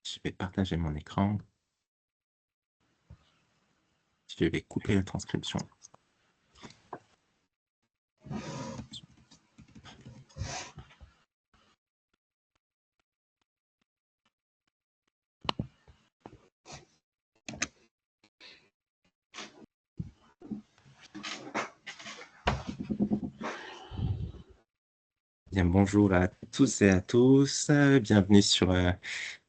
Je vais partager mon écran. Je vais couper la transcription. Bien, bonjour à tous et à tous. Bienvenue sur le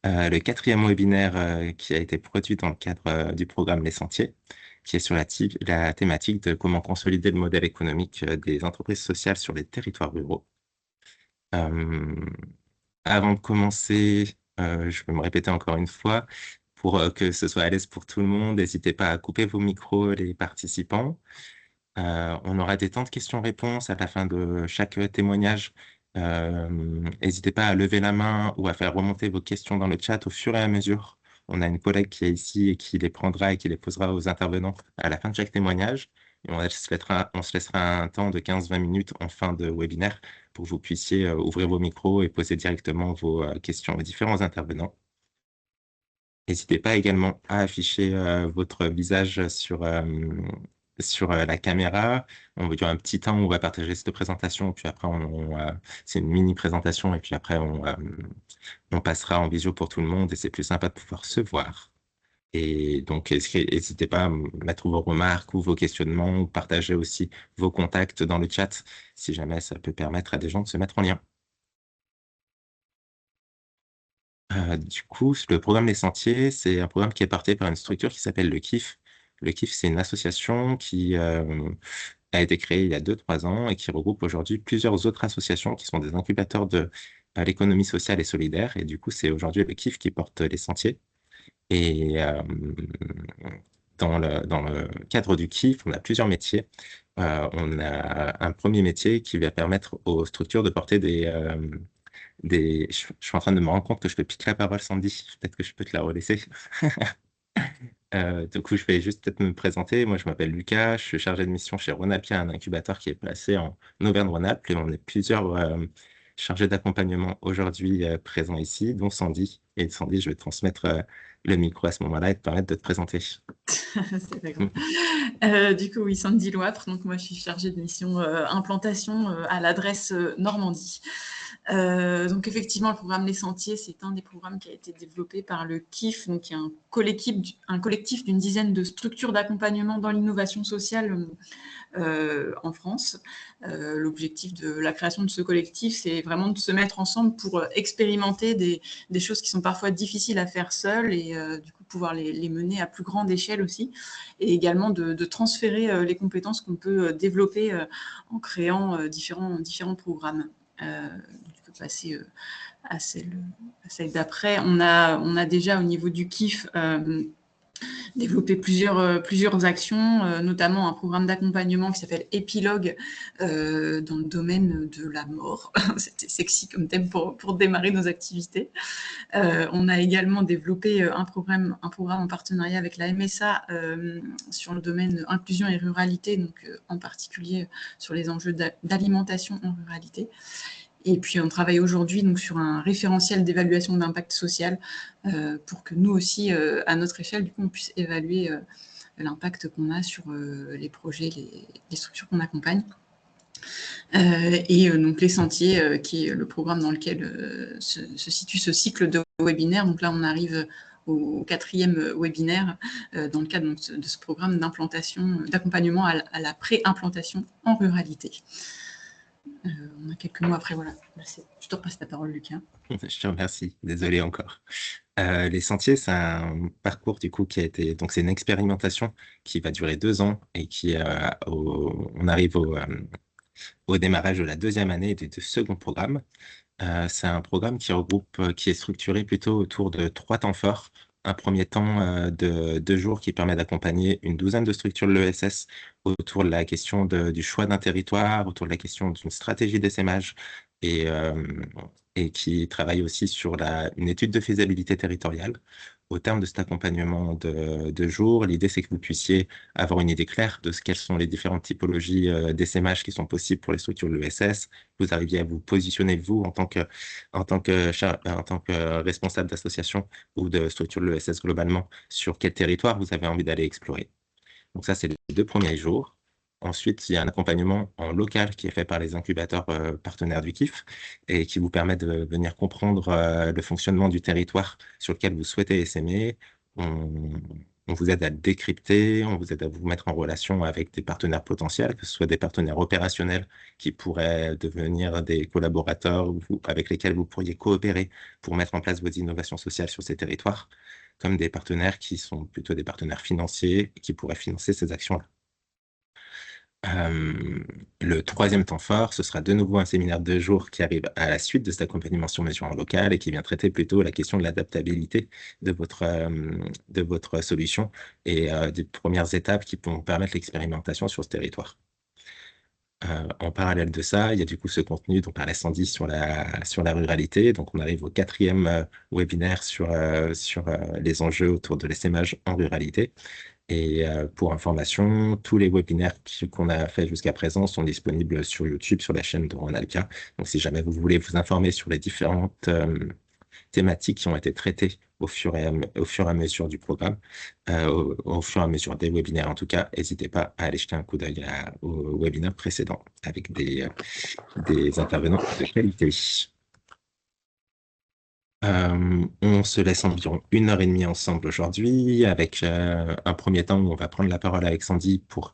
4e webinaire qui a été produit dans le cadre du programme Les Sentiers, qui est sur la thématique de comment consolider le modèle économique des entreprises sociales sur les territoires ruraux. Avant de commencer, je vais me répéter encore une fois, pour que ce soit à l'aise pour tout le monde, n'hésitez pas à couper vos micros, les participants. On aura des temps de questions-réponses à la fin de chaque témoignage. N'hésitez pas à lever la main ou à faire remonter vos questions dans le chat au fur et à mesure. On a une collègue qui est ici et qui les prendra et qui les posera aux intervenants à la fin de chaque témoignage. Et on se laissera un temps de 15-20 minutes en fin de webinaire pour que vous puissiez ouvrir vos micros et poser directement vos questions aux différents intervenants. N'hésitez pas également à afficher votre visage sur la caméra. On va dire un petit temps où on va partager cette présentation, puis après, c'est une mini-présentation, et puis après, on passera en visio pour tout le monde, et c'est plus sympa de pouvoir se voir. Et donc, n'hésitez pas à mettre vos remarques ou vos questionnements, ou partager aussi vos contacts dans le chat, si jamais ça peut permettre à des gens de se mettre en lien. Du coup, le programme Les Sentiers, c'est un programme qui est porté par une structure qui s'appelle le KIF. Le KIF, c'est une association qui a été créée il y a 2-3 ans et qui regroupe aujourd'hui plusieurs autres associations qui sont des incubateurs de l'économie sociale et solidaire. Et du coup, c'est aujourd'hui le KIF qui porte Les Sentiers. Et dans le cadre du KIF, on a plusieurs métiers. On a un premier métier qui va permettre aux structures de porter Je suis en train de me rendre compte que je te pique la parole, Sandy. Peut-être que je peux te la relaisser. Du coup, je vais juste peut-être me présenter. Moi, je m'appelle Lucas. Je suis chargé de mission chez Rhônapia, un incubateur qui est placé en Auvergne-Rhône-Alpes. Et on est plusieurs chargés d'accompagnement aujourd'hui présents ici, dont Sandy. Et Sandy, je vais te transmettre le micro à ce moment-là et te permettre de te présenter. C'est pas grave. Du coup, oui, Sandy Loapre. Donc, moi, je suis chargée de mission implantation à l'adresse Normandie. Donc, effectivement, le programme Les Sentiers, c'est un des programmes qui a été développé par le KIF, donc qui est un collectif d'une dizaine de structures d'accompagnement dans l'innovation sociale en France. L'objectif de la création de ce collectif, c'est vraiment de se mettre ensemble pour expérimenter des choses qui sont parfois difficiles à faire seules et du coup pouvoir les mener à plus grande échelle aussi, et également de transférer les compétences qu'on peut développer en créant différents programmes. Je peux passer à celle d'après. On a déjà au niveau du KIF développé plusieurs actions, notamment un programme d'accompagnement qui s'appelle Épilogue dans le domaine de la mort. C'était sexy comme thème pour démarrer nos activités. On a également développé un programme en partenariat avec la MSA sur le domaine inclusion et ruralité, donc en particulier sur les enjeux d'alimentation en ruralité. Et puis, on travaille aujourd'hui donc sur un référentiel d'évaluation d'impact social pour que nous aussi, à notre échelle, du coup, on puisse évaluer l'impact qu'on a sur les projets, les structures qu'on accompagne. Et donc, Les Sentiers, qui est le programme dans lequel se situe ce cycle de webinaires. Donc là, on arrive au 4e webinaire dans le cadre donc, de ce programme d'accompagnement à la pré-implantation en ruralité. On a quelques mots après, voilà. Je te repasse la parole, Lucas. Je te remercie. Désolé encore. Les Sentiers, c'est un parcours du coup qui a été, donc c'est une expérimentation qui va durer 2 ans et on arrive au démarrage de la 2e année du second programme. C'est un programme qui est structuré plutôt autour de 3 temps forts. Un premier temps de 2 jours qui permet d'accompagner une douzaine de structures de l'ESS autour de la question du choix d'un territoire, autour de la question d'une stratégie d'essaimage et et qui travaille aussi sur une étude de faisabilité territoriale. Au terme de cet accompagnement de jour, l'idée, c'est que vous puissiez avoir une idée claire de quelles sont les différentes typologies d'essaimage qui sont possibles pour les structures de l'ESS. Vous arriviez à vous positionner, vous, en tant que responsable d'association ou de structure de l'ESS globalement, sur quel territoire vous avez envie d'aller explorer. Donc ça, c'est les 2 premiers jours. Ensuite, il y a un accompagnement en local qui est fait par les incubateurs partenaires du KIF et qui vous permet de venir comprendre le fonctionnement du territoire sur lequel vous souhaitez essaimer. On, on vous aide à le décrypter, on vous aide à vous mettre en relation avec des partenaires potentiels, que ce soit des partenaires opérationnels qui pourraient devenir des collaborateurs avec lesquels vous pourriez coopérer pour mettre en place vos innovations sociales sur ces territoires, comme des partenaires qui sont plutôt des partenaires financiers et qui pourraient financer ces actions-là. Le 3e temps fort, ce sera de nouveau un séminaire de 2 jours qui arrive à la suite de cet accompagnement sur mesure en local et qui vient traiter plutôt la question de l'adaptabilité de votre solution et des premières étapes qui vont permettre l'expérimentation sur ce territoire. En parallèle de ça, il y a du coup ce contenu dont parlait Sandy sur la ruralité. Donc, on arrive au 4e webinaire sur les enjeux autour de l'essaimage en ruralité. Et pour information, tous les webinaires qu'on a fait jusqu'à présent sont disponibles sur YouTube, sur la chaîne de Ronalka. Donc, si jamais vous voulez vous informer sur les différentes thématiques qui ont été traitées au fur et à mesure du programme, au fur et à mesure des webinaires en tout cas, n'hésitez pas à aller jeter un coup d'œil au webinaire précédent avec des intervenants de qualité. On se laisse environ 1h30 ensemble aujourd'hui, avec un premier temps où on va prendre la parole avec Sandy pour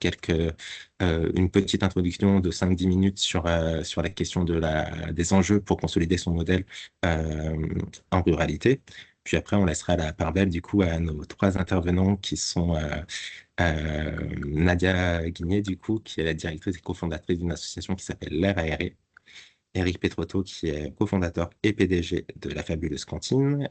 une petite introduction de 5-10 minutes sur la question des enjeux pour consolider son modèle en ruralité. Puis après, on laissera la part belle du coup à nos 3 intervenants qui sont Nadia Guigné, du coup, qui est la directrice et cofondatrice d'une association qui s'appelle l'Air Aéré. Eric Petrotto, qui est cofondateur et PDG de la fabuleuse cantine,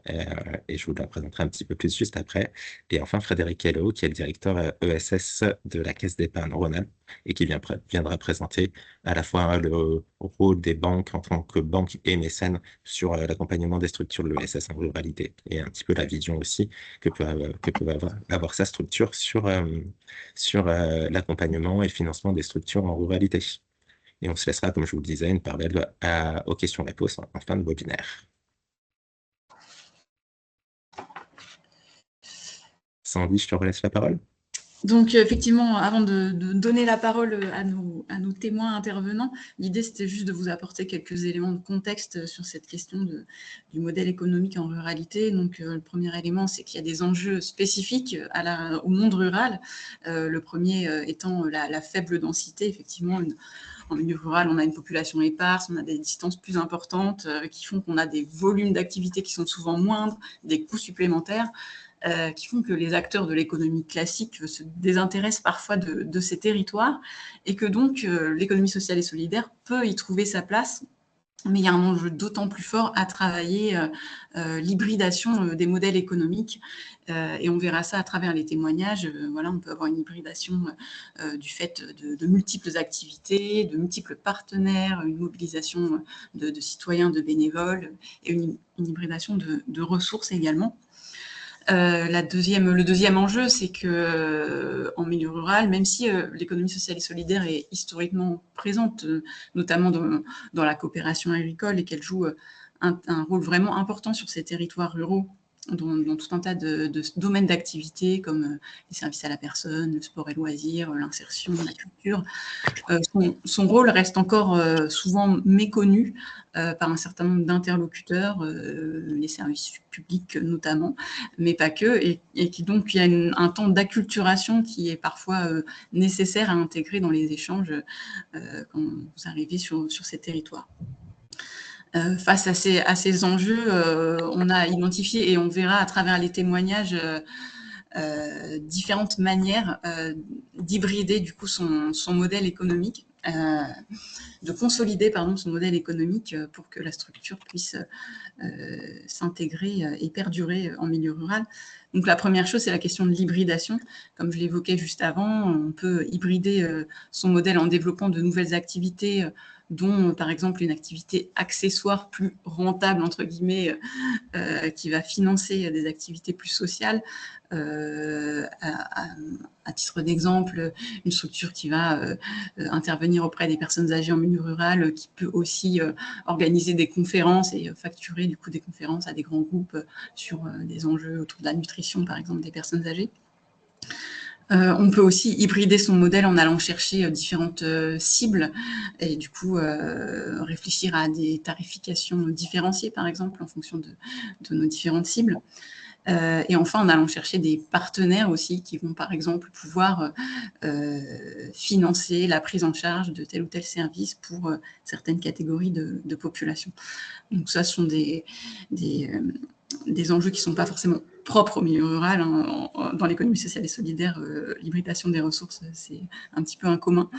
et je vous la présenterai un petit peu plus juste après. Et enfin, Frédéric Hello, qui est le directeur ESS de la Caisse d'épargne Rhône-Alpes, et qui viendra présenter à la fois le rôle des banques en tant que banque et mécène sur l'accompagnement des structures de l'ESS en ruralité, et un petit peu la vision aussi que peut avoir sa structure sur l'accompagnement et le financement des structures en ruralité. Et on se laissera, comme je vous le disais, une part belle aux questions-réponses en fin de webinaire. Sandy, je te relaisse la parole. Donc, effectivement, avant de donner la parole à nos témoins intervenants, l'idée, c'était juste de vous apporter quelques éléments de contexte sur cette question du modèle économique en ruralité. Donc, le premier élément, c'est qu'il y a des enjeux spécifiques au monde rural. Le premier étant la faible densité. Effectivement, en milieu rural, on a une population éparse, on a des distances plus importantes qui font qu'on a des volumes d'activité qui sont souvent moindres, des coûts supplémentaires. Qui font que les acteurs de l'économie classique se désintéressent parfois de ces territoires et que donc l'économie sociale et solidaire peut y trouver sa place. Mais il y a un enjeu d'autant plus fort à travailler l'hybridation des modèles économiques. Et on verra ça à travers les témoignages. Voilà, on peut avoir une hybridation du fait de multiples activités, de multiples partenaires, une mobilisation de citoyens, de bénévoles et une hybridation de ressources également. Le deuxième enjeu, c'est que en milieu rural, même si l'économie sociale et solidaire est historiquement présente, notamment dans la coopération agricole, et qu'elle joue un rôle vraiment important sur ces territoires ruraux, dans tout un tas de domaines d'activité, comme les services à la personne, le sport et loisirs, l'insertion, la culture. Son rôle reste encore souvent méconnu par un certain nombre d'interlocuteurs, les services publics notamment, mais pas que, et qui donc il y a un temps d'acculturation qui est parfois nécessaire à intégrer dans les échanges quand vous arrivez sur ces territoires. Face à ces enjeux, on a identifié, et on verra à travers les témoignages, différentes manières d'hybrider du coup son modèle économique, de consolider son modèle économique pour que la structure puisse s'intégrer et perdurer en milieu rural. Donc la première chose, c'est la question de l'hybridation. Comme je l'évoquais juste avant, on peut hybrider son modèle en développant de nouvelles activités dont par exemple une activité accessoire plus rentable, entre guillemets, qui va financer des activités plus sociales. À titre d'exemple, une structure qui va intervenir auprès des personnes âgées en milieu rural, qui peut aussi organiser des conférences et facturer du coup des conférences à des grands groupes sur des enjeux autour de la nutrition, par exemple, des personnes âgées. On peut aussi hybrider son modèle en allant chercher différentes cibles et du coup réfléchir à des tarifications différenciées, par exemple, en fonction de nos différentes cibles. Et enfin, en allant chercher des partenaires aussi qui vont, par exemple, pouvoir financer la prise en charge de tel ou tel service pour certaines catégories de population. Donc ça, ce sont des enjeux qui ne sont pas forcément propres au milieu rural. Hein. Dans l'économie sociale et solidaire, l'hybridation des ressources, c'est un petit peu incommun,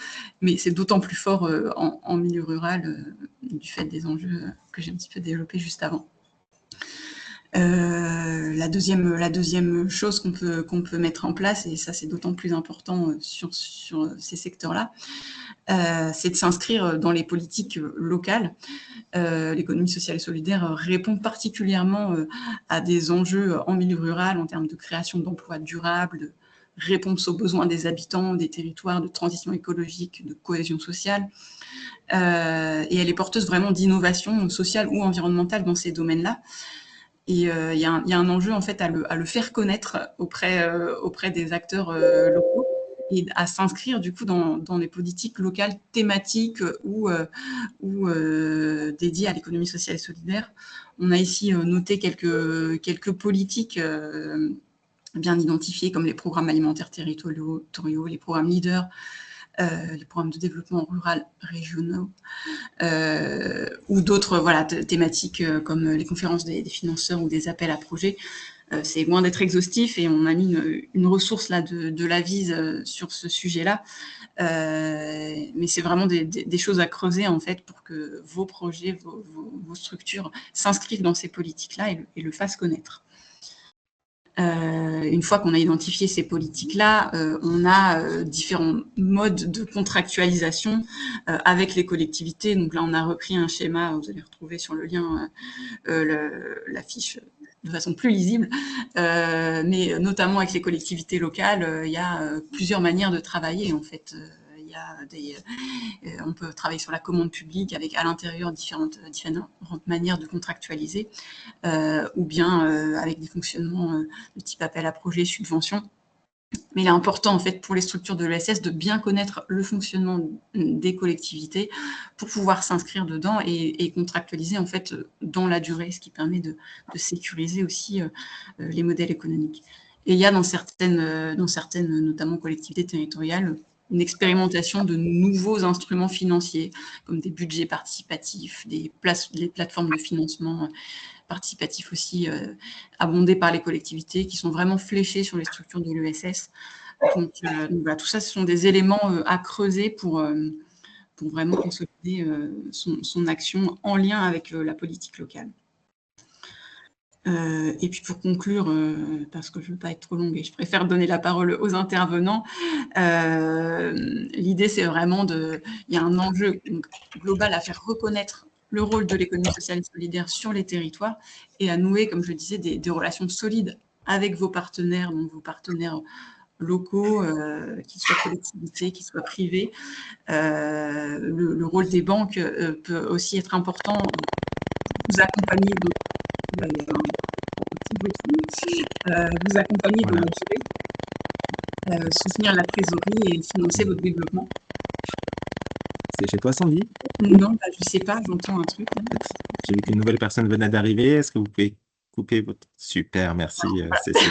mais c'est d'autant plus fort en milieu rural du fait des enjeux que j'ai un petit peu développés juste avant. La deuxième chose qu'on peut mettre en place, et ça c'est d'autant plus important sur ces secteurs-là, c'est de s'inscrire dans les politiques locales. L'économie sociale et solidaire répond particulièrement à des enjeux en milieu rural en termes de création d'emplois durables, de réponse aux besoins des habitants, des territoires, de transition écologique, de cohésion sociale. Et elle est porteuse vraiment d'innovation sociale ou environnementale dans ces domaines-là. Et il y a un enjeu en fait à le faire connaître auprès des acteurs locaux et à s'inscrire du coup dans les politiques locales thématiques ou dédiées à l'économie sociale et solidaire. On a ici noté quelques politiques bien identifiées comme les programmes alimentaires territoriaux, les programmes leaders, les programmes de développement rural régionaux, ou d'autres thématiques comme les conférences des financeurs ou des appels à projets. C'est loin d'être exhaustif et on a mis une ressource là de l'Avise sur ce sujet-là. Mais c'est vraiment des choses à creuser en fait pour que vos projets, vos structures s'inscrivent dans ces politiques-là et le fassent connaître. Une fois qu'on a identifié ces politiques-là, on a différents modes de contractualisation avec les collectivités. Donc là, on a repris un schéma, vous allez retrouver sur le lien la fiche de façon plus lisible, mais notamment avec les collectivités locales, il y a plusieurs manières de travailler en fait. On peut travailler sur la commande publique avec à l'intérieur différentes manières de contractualiser, ou bien avec des fonctionnements de type appel à projet, subvention. Mais il est important en fait pour les structures de l'ESS de bien connaître le fonctionnement des collectivités pour pouvoir s'inscrire dedans et contractualiser en fait dans la durée, ce qui permet de sécuriser aussi les modèles économiques. Et il y a dans certaines notamment collectivités territoriales, une expérimentation de nouveaux instruments financiers, comme des budgets participatifs, des plateformes de financement participatifs aussi, abondés par les collectivités, qui sont vraiment fléchés sur les structures de l'ESS. Donc voilà, tout ça, ce sont des éléments à creuser pour vraiment consolider son action en lien avec la politique locale. Et puis pour conclure, parce que je ne veux pas être trop longue et je préfère donner la parole aux intervenants, l'idée c'est vraiment il y a un enjeu global à faire reconnaître le rôle de l'économie sociale et solidaire sur les territoires et à nouer, comme je le disais, des relations solides avec vos partenaires, donc vos partenaires locaux, qu'ils soient collectivités, qu'ils soient privés. Le rôle des banques peut aussi être important, vous accompagner vous accompagner dans la durée, soutenir la trésorerie et financer votre développement. C'est chez toi, Sandy? Non, bah, je ne sais pas, j'entends un truc. J'ai vu qu'une nouvelle personne venait d'arriver. Est-ce que vous pouvez couper votre... Super, merci Cécile.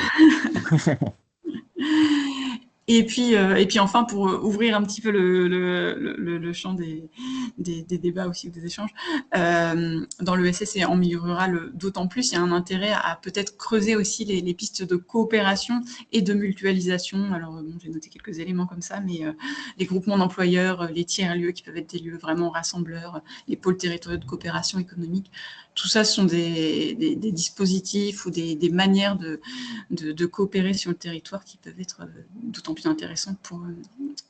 Et puis enfin, pour ouvrir un petit peu le champ des débats aussi ou des échanges, dans l'ESS et en milieu rural, d'autant plus, il y a un intérêt à peut-être creuser aussi les pistes de coopération et de mutualisation. Alors, bon, j'ai noté quelques éléments comme ça, mais les groupements d'employeurs, les tiers-lieux qui peuvent être des lieux vraiment rassembleurs, les pôles territoriaux de coopération économique, tout ça, ce sont des dispositifs ou des manières de coopérer sur le territoire qui peuvent être d'autant plus intéressantes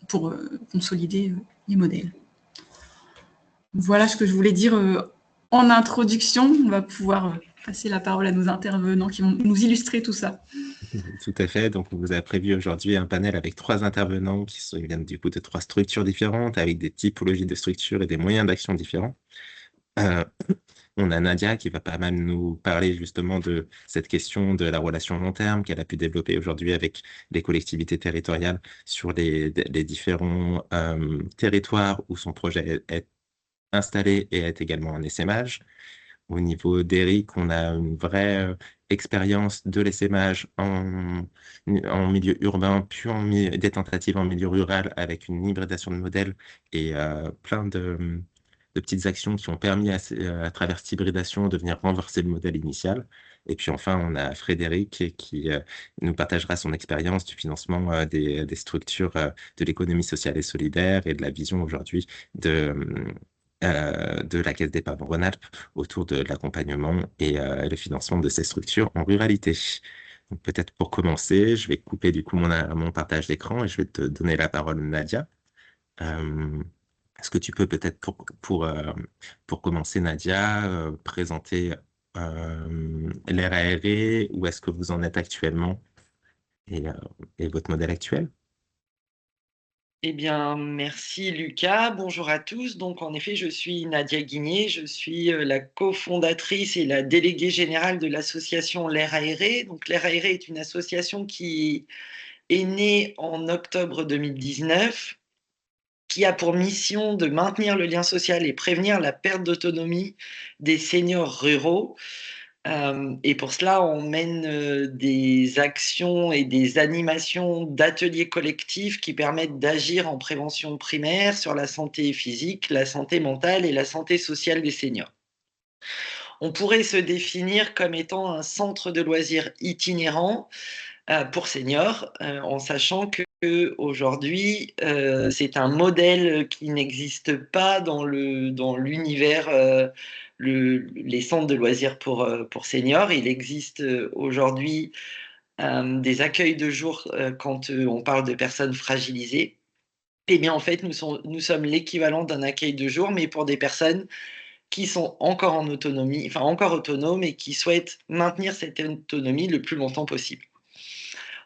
pour consolider les modèles. Voilà ce que je voulais dire en introduction. On va pouvoir passer la parole à nos intervenants qui vont nous illustrer tout ça. Tout à fait. Donc, on vous a prévu aujourd'hui un panel avec 3 intervenants ils viennent du coup de 3 structures différentes, avec des typologies de structures et des moyens d'action différents. Euh, on a Nadia qui va pas mal nous parler justement de cette question de la relation long terme qu'elle a pu développer aujourd'hui avec les collectivités territoriales sur les différents territoires où son projet est installé et est également en essaimage. Au niveau d'Eric, on a une vraie expérience de l'essaimage en milieu urbain, puis des tentatives en milieu rural avec une hybridation de modèles et plein de petites actions qui ont permis à travers cette hybridation de venir renverser le modèle initial. Et puis enfin, on a Frédéric qui nous partagera son expérience du financement des structures de l'économie sociale et solidaire et de la vision aujourd'hui de la Caisse d'épargne Rhône-Alpes autour de l'accompagnement et le financement de ces structures en ruralité. Donc, peut-être pour commencer, je vais couper du coup mon partage d'écran et je vais te donner la parole, Nadia. Euh, Est-ce que tu peux peut-être pour commencer, Nadia, présenter l'RARE, où est-ce que vous en êtes actuellement et, euh, et votre modèle actuel? Eh bien, merci Lucas. Bonjour à tous. Donc, en effet, je suis Nadia Guigné. Je suis la cofondatrice et la déléguée générale de l'association L'Air Aéré. Donc, L'Air Aéré est une association qui est née en octobre 2019, qui a pour mission de maintenir le lien social et prévenir la perte d'autonomie des seniors ruraux. Et pour cela, on mène des actions et des animations d'ateliers collectifs qui permettent d'agir en prévention primaire sur la santé physique, la santé mentale et la santé sociale des seniors. On pourrait se définir comme étant un centre de loisirs itinérant pour seniors, en sachant que aujourd'hui, c'est un modèle qui n'existe pas dans l'univers, les centres de loisirs pour seniors. Il existe aujourd'hui des accueils de jour quand on parle de personnes fragilisées. Eh bien, en fait, nous sommes l'équivalent d'un accueil de jour, mais pour des personnes qui sont encore en autonomie, enfin encore autonomes et qui souhaitent maintenir cette autonomie le plus longtemps possible.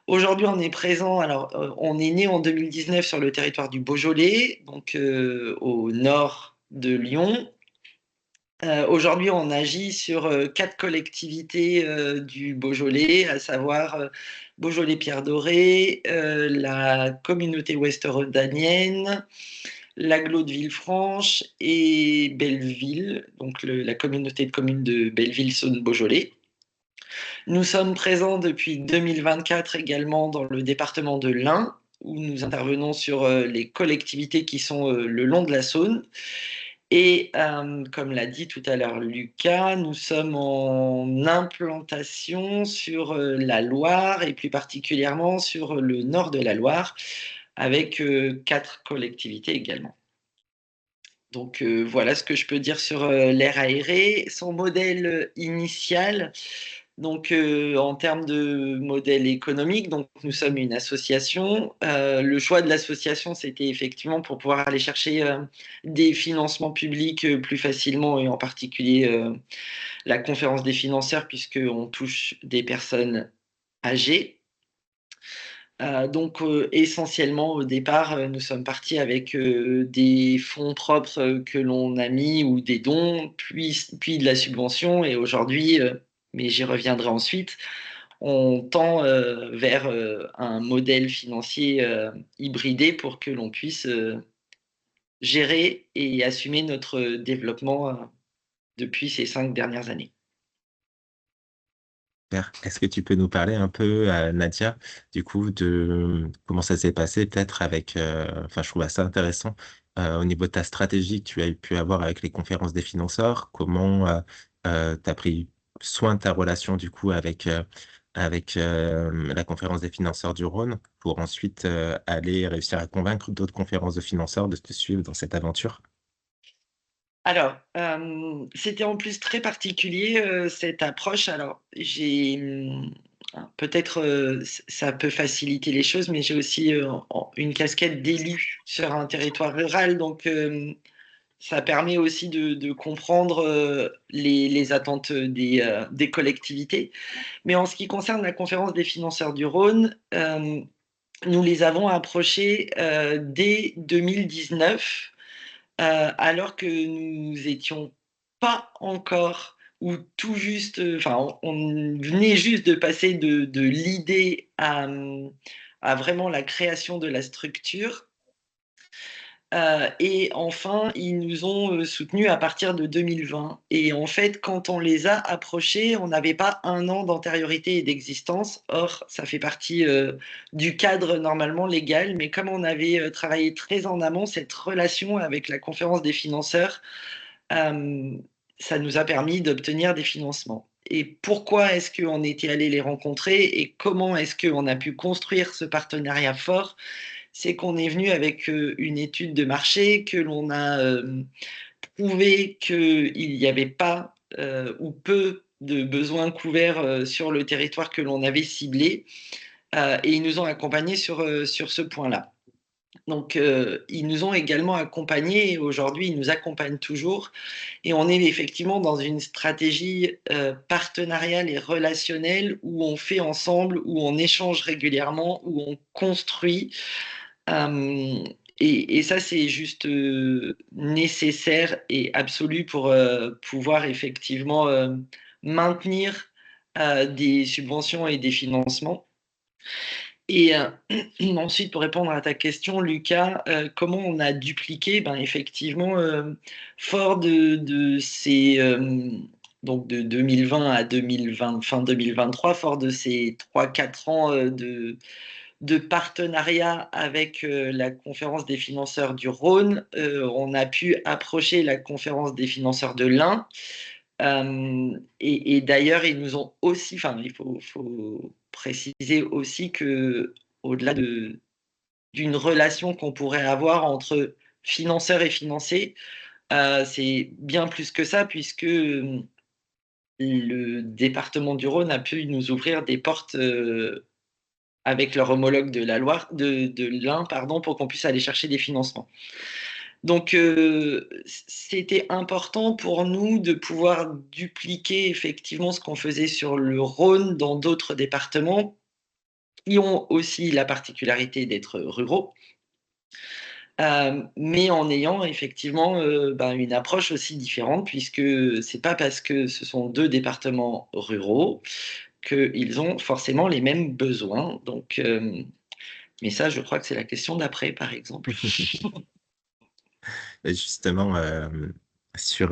Aujourd'hui, on est présent, alors on est né en 2019 sur le territoire du Beaujolais, donc au nord de Lyon. Aujourd'hui, on agit sur 4 collectivités du Beaujolais, à savoir Beaujolais-Pierre Doré, la communauté ouest-rhodanienne, l'agglo de Villefranche et Belleville, donc la communauté de communes de Belleville-Saône-Beaujolais. Nous sommes présents depuis 2024 également dans le département de l'Ain, où nous intervenons sur les collectivités qui sont le long de la Saône. Et comme l'a dit tout à l'heure Lucas, nous sommes en implantation sur la Loire et plus particulièrement sur le nord de la Loire, avec 4 collectivités également. Donc voilà ce que je peux dire sur l'air aéré. Son modèle initial, donc en termes de modèle économique, donc nous sommes une association. Le choix de l'association, c'était effectivement pour pouvoir aller chercher des financements publics plus facilement, et en particulier la conférence des financeurs, puisqu'on touche des personnes âgées. Donc essentiellement au départ, nous sommes partis avec des fonds propres que l'on a mis, ou des dons, puis de la subvention. Et aujourd'hui, mais j'y reviendrai ensuite, on tend vers un modèle financier hybridé pour que l'on puisse gérer et assumer notre développement depuis ces 5 dernières années. Super. Est-ce que tu peux nous parler un peu, Nadia, du coup, de comment ça s'est passé, peut-être avec, enfin, je trouve ça intéressant, au niveau de ta stratégie que tu as pu avoir avec les conférences des financeurs, comment tu as pris soin de ta relation, du coup, avec la conférence des financeurs du Rhône, pour ensuite aller réussir à convaincre d'autres conférences de financeurs de te suivre dans cette aventure? Alors, c'était en plus très particulier, cette approche. Alors, j'ai, peut-être, ça peut faciliter les choses, mais j'ai aussi, une casquette d'élu sur un territoire rural. Donc, ça permet aussi de comprendre les attentes des collectivités. Mais en ce qui concerne la conférence des financeurs du Rhône, nous les avons approchés dès 2019, alors que nous étions pas encore ou tout juste, enfin, on venait juste de passer de l'idée à vraiment la création de la structure. Et enfin, ils nous ont soutenus à partir de 2020. Et en fait, quand on les a approchés, on n'avait pas 1 an d'antériorité et d'existence. Or, ça fait partie du cadre normalement légal. Mais comme on avait travaillé très en amont, cette relation avec la conférence des financeurs, ça nous a permis d'obtenir des financements. Et pourquoi est-ce qu'on était allé les rencontrer et comment est-ce qu'on a pu construire ce partenariat fort? C'est qu'on est venu avec une étude de marché, que l'on a prouvé qu'il n'y avait pas ou peu de besoins couverts sur le territoire que l'on avait ciblé, et ils nous ont accompagnés sur ce point-là. Donc, ils nous ont également accompagnés et aujourd'hui, ils nous accompagnent toujours et on est effectivement dans une stratégie partenariale et relationnelle où on fait ensemble, où on échange régulièrement, où on construit. Et ça, c'est juste nécessaire et absolu pour pouvoir effectivement maintenir des subventions et des financements. Et ensuite, pour répondre à ta question, Lucas, comment on a dupliqué? Ben, effectivement, fort de ces donc de 2020 à 2020, fin 2023, fort de ces 3-4 ans de partenariat avec la conférence des financeurs du Rhône, on a pu approcher la conférence des financeurs de l'Ain. Et d'ailleurs, ils nous ont aussi, enfin, il faut préciser aussi que au-delà d'une relation qu'on pourrait avoir entre financeurs et financés, c'est bien plus que ça, puisque le département du Rhône a pu nous ouvrir des portes avec leur homologue de la Loire, de l'Ain, pardon, pour qu'on puisse aller chercher des financements. Donc, c'était important pour nous de pouvoir dupliquer effectivement ce qu'on faisait sur le Rhône dans d'autres départements qui ont aussi la particularité d'être ruraux, mais en ayant effectivement une approche aussi différente, puisque c'est pas parce que ce sont 2 départements ruraux qu'ils ont forcément les mêmes besoins. Donc, mais ça, je crois que c'est la question d'après, par exemple. Et justement, sur,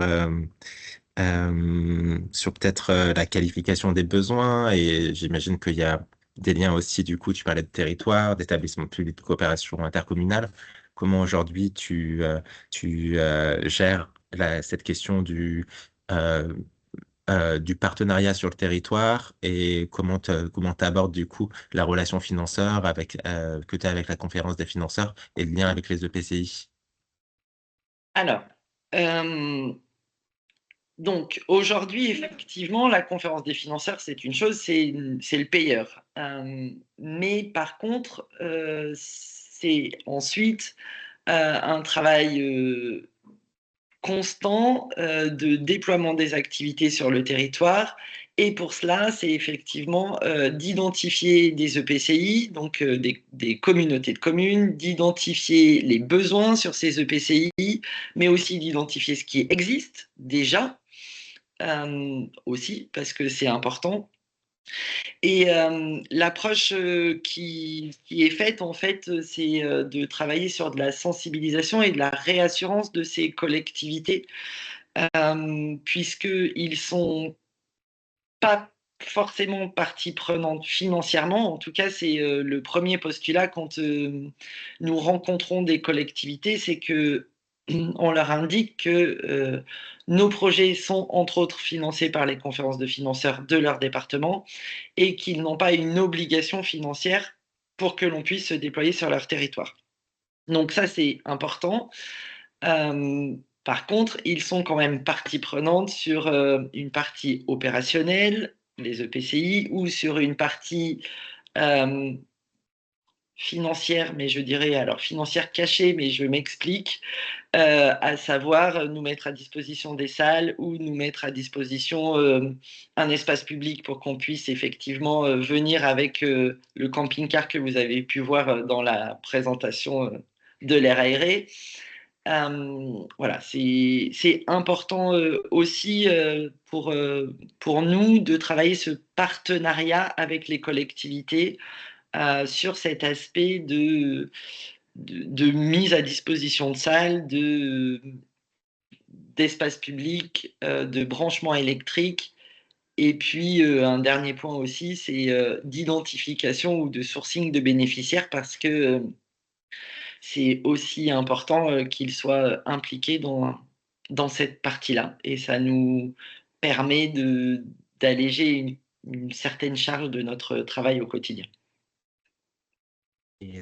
sur peut-être la qualification des besoins, et j'imagine qu'il y a des liens aussi, du coup, tu parlais de territoire, d'établissement public de coopération intercommunale. Comment aujourd'hui tu gères cette question euh, du partenariat sur le territoire et comment tu abordes du coup la relation financeur que tu as avec la conférence des financeurs et le lien avec les EPCI? Alors, donc aujourd'hui, effectivement, la conférence des financeurs, c'est une chose, c'est le payeur. Mais par contre, c'est ensuite un travail constant de déploiement des activités sur le territoire. Et pour cela, c'est effectivement d'identifier des EPCI, donc des communautés de communes, d'identifier les besoins sur ces EPCI, mais aussi d'identifier ce qui existe déjà, aussi, parce que c'est important. Et l'approche qui est faite, en fait, c'est de travailler sur de la sensibilisation et de la réassurance de ces collectivités, puisqu'ils ne sont pas forcément partie prenante financièrement. En tout cas, c'est le premier postulat quand nous rencontrons des collectivités, c'est que on leur indique que nos projets sont entre autres financés par les conférences de financeurs de leur département et qu'ils n'ont pas une obligation financière pour que l'on puisse se déployer sur leur territoire. Donc ça, c'est important. Par contre, ils sont quand même partie prenante sur une partie opérationnelle, les EPCI, ou sur une partie financière, mais je dirais alors financière cachée, mais je m'explique, à savoir nous mettre à disposition des salles ou nous mettre à disposition un espace public pour qu'on puisse effectivement venir avec le camping-car que vous avez pu voir dans la présentation de l'air aéré. Voilà, c'est important aussi pour nous de travailler ce partenariat avec les collectivités sur cet aspect de mise à disposition de salles, d'espaces publics, de branchements électriques. Et puis, un dernier point aussi, c'est d'identification ou de sourcing de bénéficiaires parce que c'est aussi important qu'ils soient impliqués dans cette partie-là. Et ça nous permet d'alléger une certaine charge de notre travail au quotidien. Et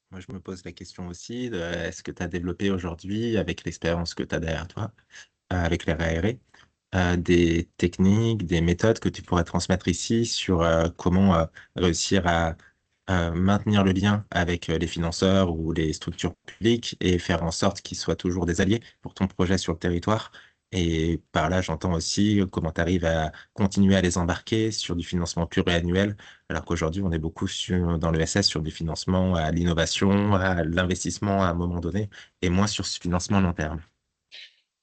moi, je me pose la question aussi, est-ce que tu as développé aujourd'hui, avec l'expérience que tu as derrière toi, avec l'air aéré, des techniques, des méthodes que tu pourrais transmettre ici sur comment réussir à maintenir le lien avec les financeurs ou les structures publiques et faire en sorte qu'ils soient toujours des alliés pour ton projet sur le territoire. Et par là, j'entends aussi comment tu arrives à continuer à les embarquer sur du financement pluriannuel, alors qu'aujourd'hui, on est beaucoup dans le SS sur du financement à l'innovation, à l'investissement à un moment donné, et moins sur ce financement long terme.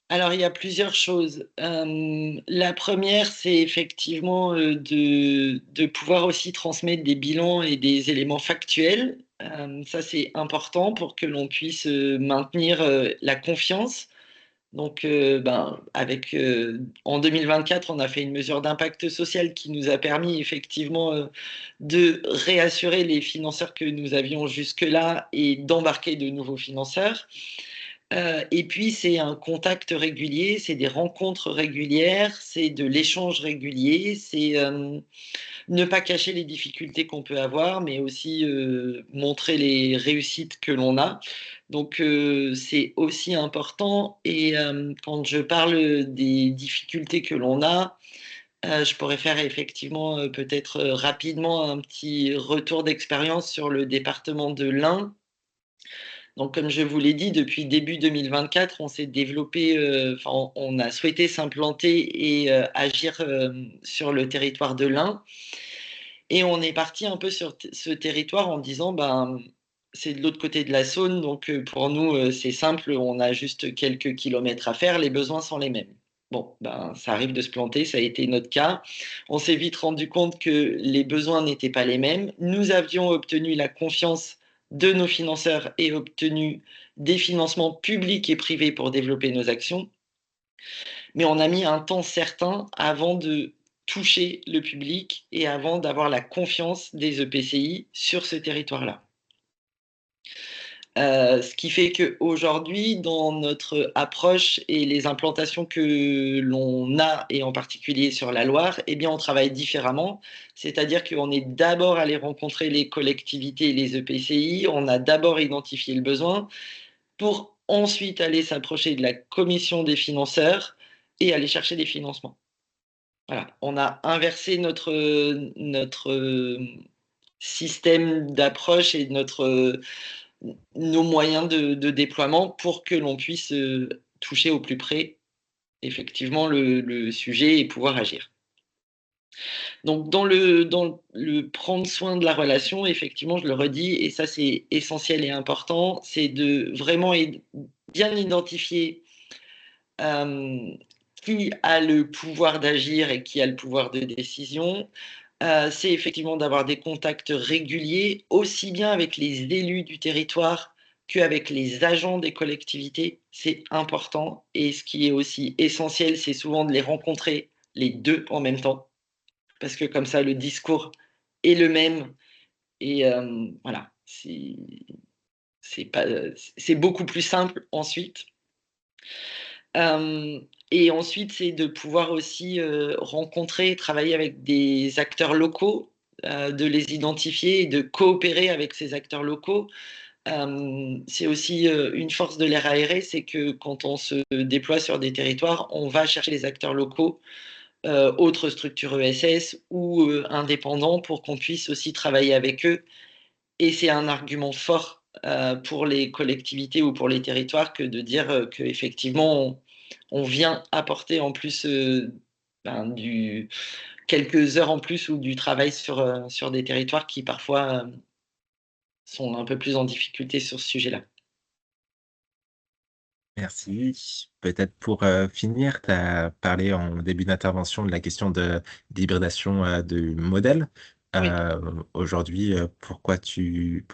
Alors, il y a plusieurs choses. La première, c'est effectivement de pouvoir aussi transmettre des bilans et des éléments factuels. Ça, c'est important pour que l'on puisse maintenir la confiance. Donc, en 2024, on a fait une mesure d'impact social qui nous a permis effectivement de réassurer les financeurs que nous avions jusque-là et d'embarquer de nouveaux financeurs. Et puis, c'est un contact régulier, c'est des rencontres régulières, c'est de l'échange régulier, c'est ne pas cacher les difficultés qu'on peut avoir, mais aussi montrer les réussites que l'on a. Donc, c'est aussi important. Et quand je parle des difficultés que l'on a, je pourrais faire effectivement peut-être rapidement un petit retour d'expérience sur le département de l'Ain. Donc, comme je vous l'ai dit, depuis début 2024, on s'est développé, on a souhaité s'implanter et agir sur le territoire de l'Ain. Et on est parti un peu sur ce territoire en disant, ben, c'est de l'autre côté de la Saône, donc pour nous, c'est simple, on a juste quelques kilomètres à faire, les besoins sont les mêmes. Bon, ben, ça arrive de se planter, ça a été notre cas. On s'est vite rendu compte que les besoins n'étaient pas les mêmes. Nous avions obtenu la confiance de nos financeurs et obtenu des financements publics et privés pour développer nos actions. Mais on a mis un temps certain avant de toucher le public et avant d'avoir la confiance des EPCI sur ce territoire-là. Ce qui fait qu'aujourd'hui, dans notre approche et les implantations que l'on a, et en particulier sur la Loire, eh bien, on travaille différemment. C'est-à-dire qu'on est d'abord allé rencontrer les collectivités et les EPCI, on a d'abord identifié le besoin pour ensuite aller s'approcher de la commission des financeurs et aller chercher des financements. Voilà, on a inversé notre système d'approche et nos moyens de déploiement pour que l'on puisse toucher au plus près, effectivement, le sujet et pouvoir agir. Donc, dans le prendre soin de la relation, effectivement, je le redis, et ça, c'est essentiel et important, c'est de vraiment bien identifier qui a le pouvoir d'agir et qui a le pouvoir de décision. C'est effectivement d'avoir des contacts réguliers, aussi bien avec les élus du territoire qu'avec les agents des collectivités. C'est important. Et ce qui est aussi essentiel, c'est souvent de les rencontrer les deux en même temps. Parce que comme ça, le discours est le même. Et voilà, c'est beaucoup plus simple ensuite. Et ensuite, c'est de pouvoir aussi rencontrer et travailler avec des acteurs locaux, de les identifier et de coopérer avec ces acteurs locaux. C'est aussi une force de l'air aéré, c'est que quand on se déploie sur des territoires, on va chercher les acteurs locaux, autres structures ESS ou indépendants pour qu'on puisse aussi travailler avec eux Et c'est un argument fort pour les collectivités ou pour les territoires que de dire qu'effectivement, on vient apporter en plus quelques heures en plus ou du travail sur des territoires qui parfois sont un peu plus en difficulté sur ce sujet-là. Merci. Peut-être pour, finir, tu as parlé en début d'intervention de la question d'hybridation, du modèle. Oui. Aujourd'hui, pourquoi tu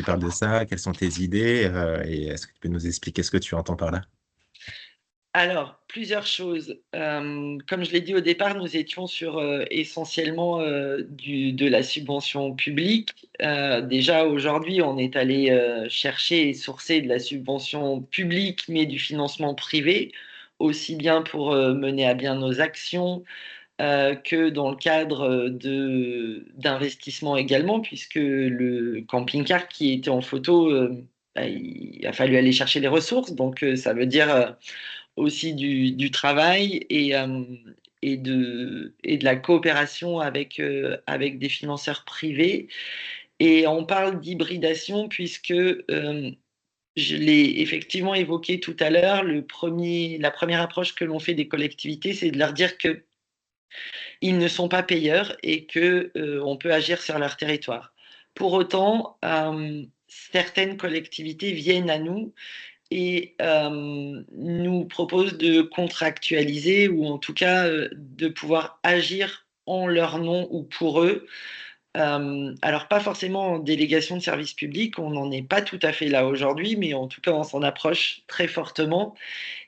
parles de ça? Quelles sont tes idées? Et est-ce que tu peux nous expliquer ce que tu entends par là? Alors, plusieurs choses. Comme je l'ai dit au départ, nous étions sur essentiellement de la subvention publique. Déjà, aujourd'hui, on est allé chercher et sourcer de la subvention publique, mais du financement privé, aussi bien pour mener à bien nos actions que dans le cadre d'investissement également, puisque le camping-car qui était en photo, il a fallu aller chercher les ressources. Donc, ça veut dire aussi du travail et de la coopération avec des financeurs privés. Et on parle d'hybridation puisque je l'ai effectivement évoqué tout à l'heure, la première approche que l'on fait des collectivités, c'est de leur dire qu'ils ne sont pas payeurs et qu'on peut agir sur leur territoire. Pour autant, certaines collectivités viennent à nous et nous propose de contractualiser ou en tout cas de pouvoir agir en leur nom ou pour eux. Alors pas forcément en délégation de service public, on n'en est pas tout à fait là aujourd'hui, mais en tout cas on s'en approche très fortement.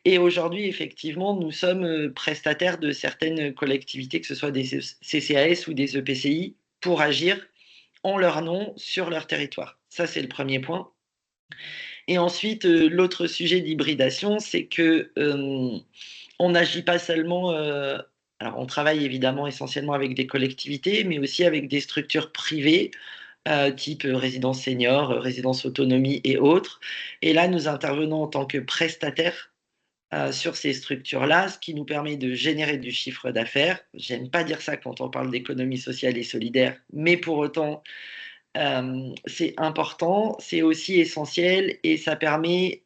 Et aujourd'hui, effectivement, nous sommes prestataires de certaines collectivités, que ce soit des CCAS ou des EPCI, pour agir en leur nom sur leur territoire. Ça, c'est le premier point. Et ensuite, l'autre sujet d'hybridation, c'est que on n'agit pas seulement. Alors, on travaille évidemment essentiellement avec des collectivités, mais aussi avec des structures privées, type résidence senior, résidence autonomie et autres. Et là, nous intervenons en tant que prestataires sur ces structures-là, ce qui nous permet de générer du chiffre d'affaires. J'aime pas dire ça quand on parle d'économie sociale et solidaire, mais pour autant, c'est important, c'est aussi essentiel et ça permet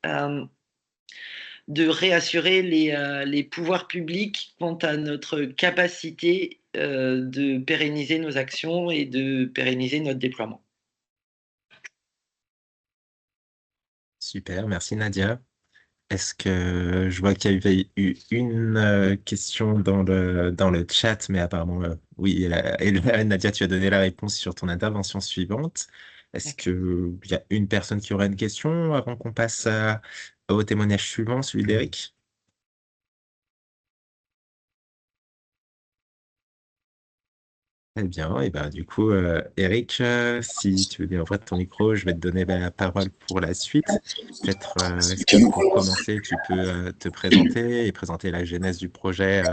de réassurer les pouvoirs publics quant à notre capacité de pérenniser nos actions et de pérenniser notre déploiement. Super, merci Nadia. Est-ce que je vois qu'il y avait eu une question dans le chat, mais apparemment, oui, Nadia, tu as donné la réponse sur ton intervention suivante. Est-ce D'accord. qu'il y a une personne qui aurait une question avant qu'on passe au témoignage suivant, celui d'Eric? Très bien, et ben du coup, Eric, si tu veux bien ouvrir ton micro, je vais te donner la parole pour la suite. Peut-être, est-ce que pour commencer, tu peux te présenter et présenter la genèse du projet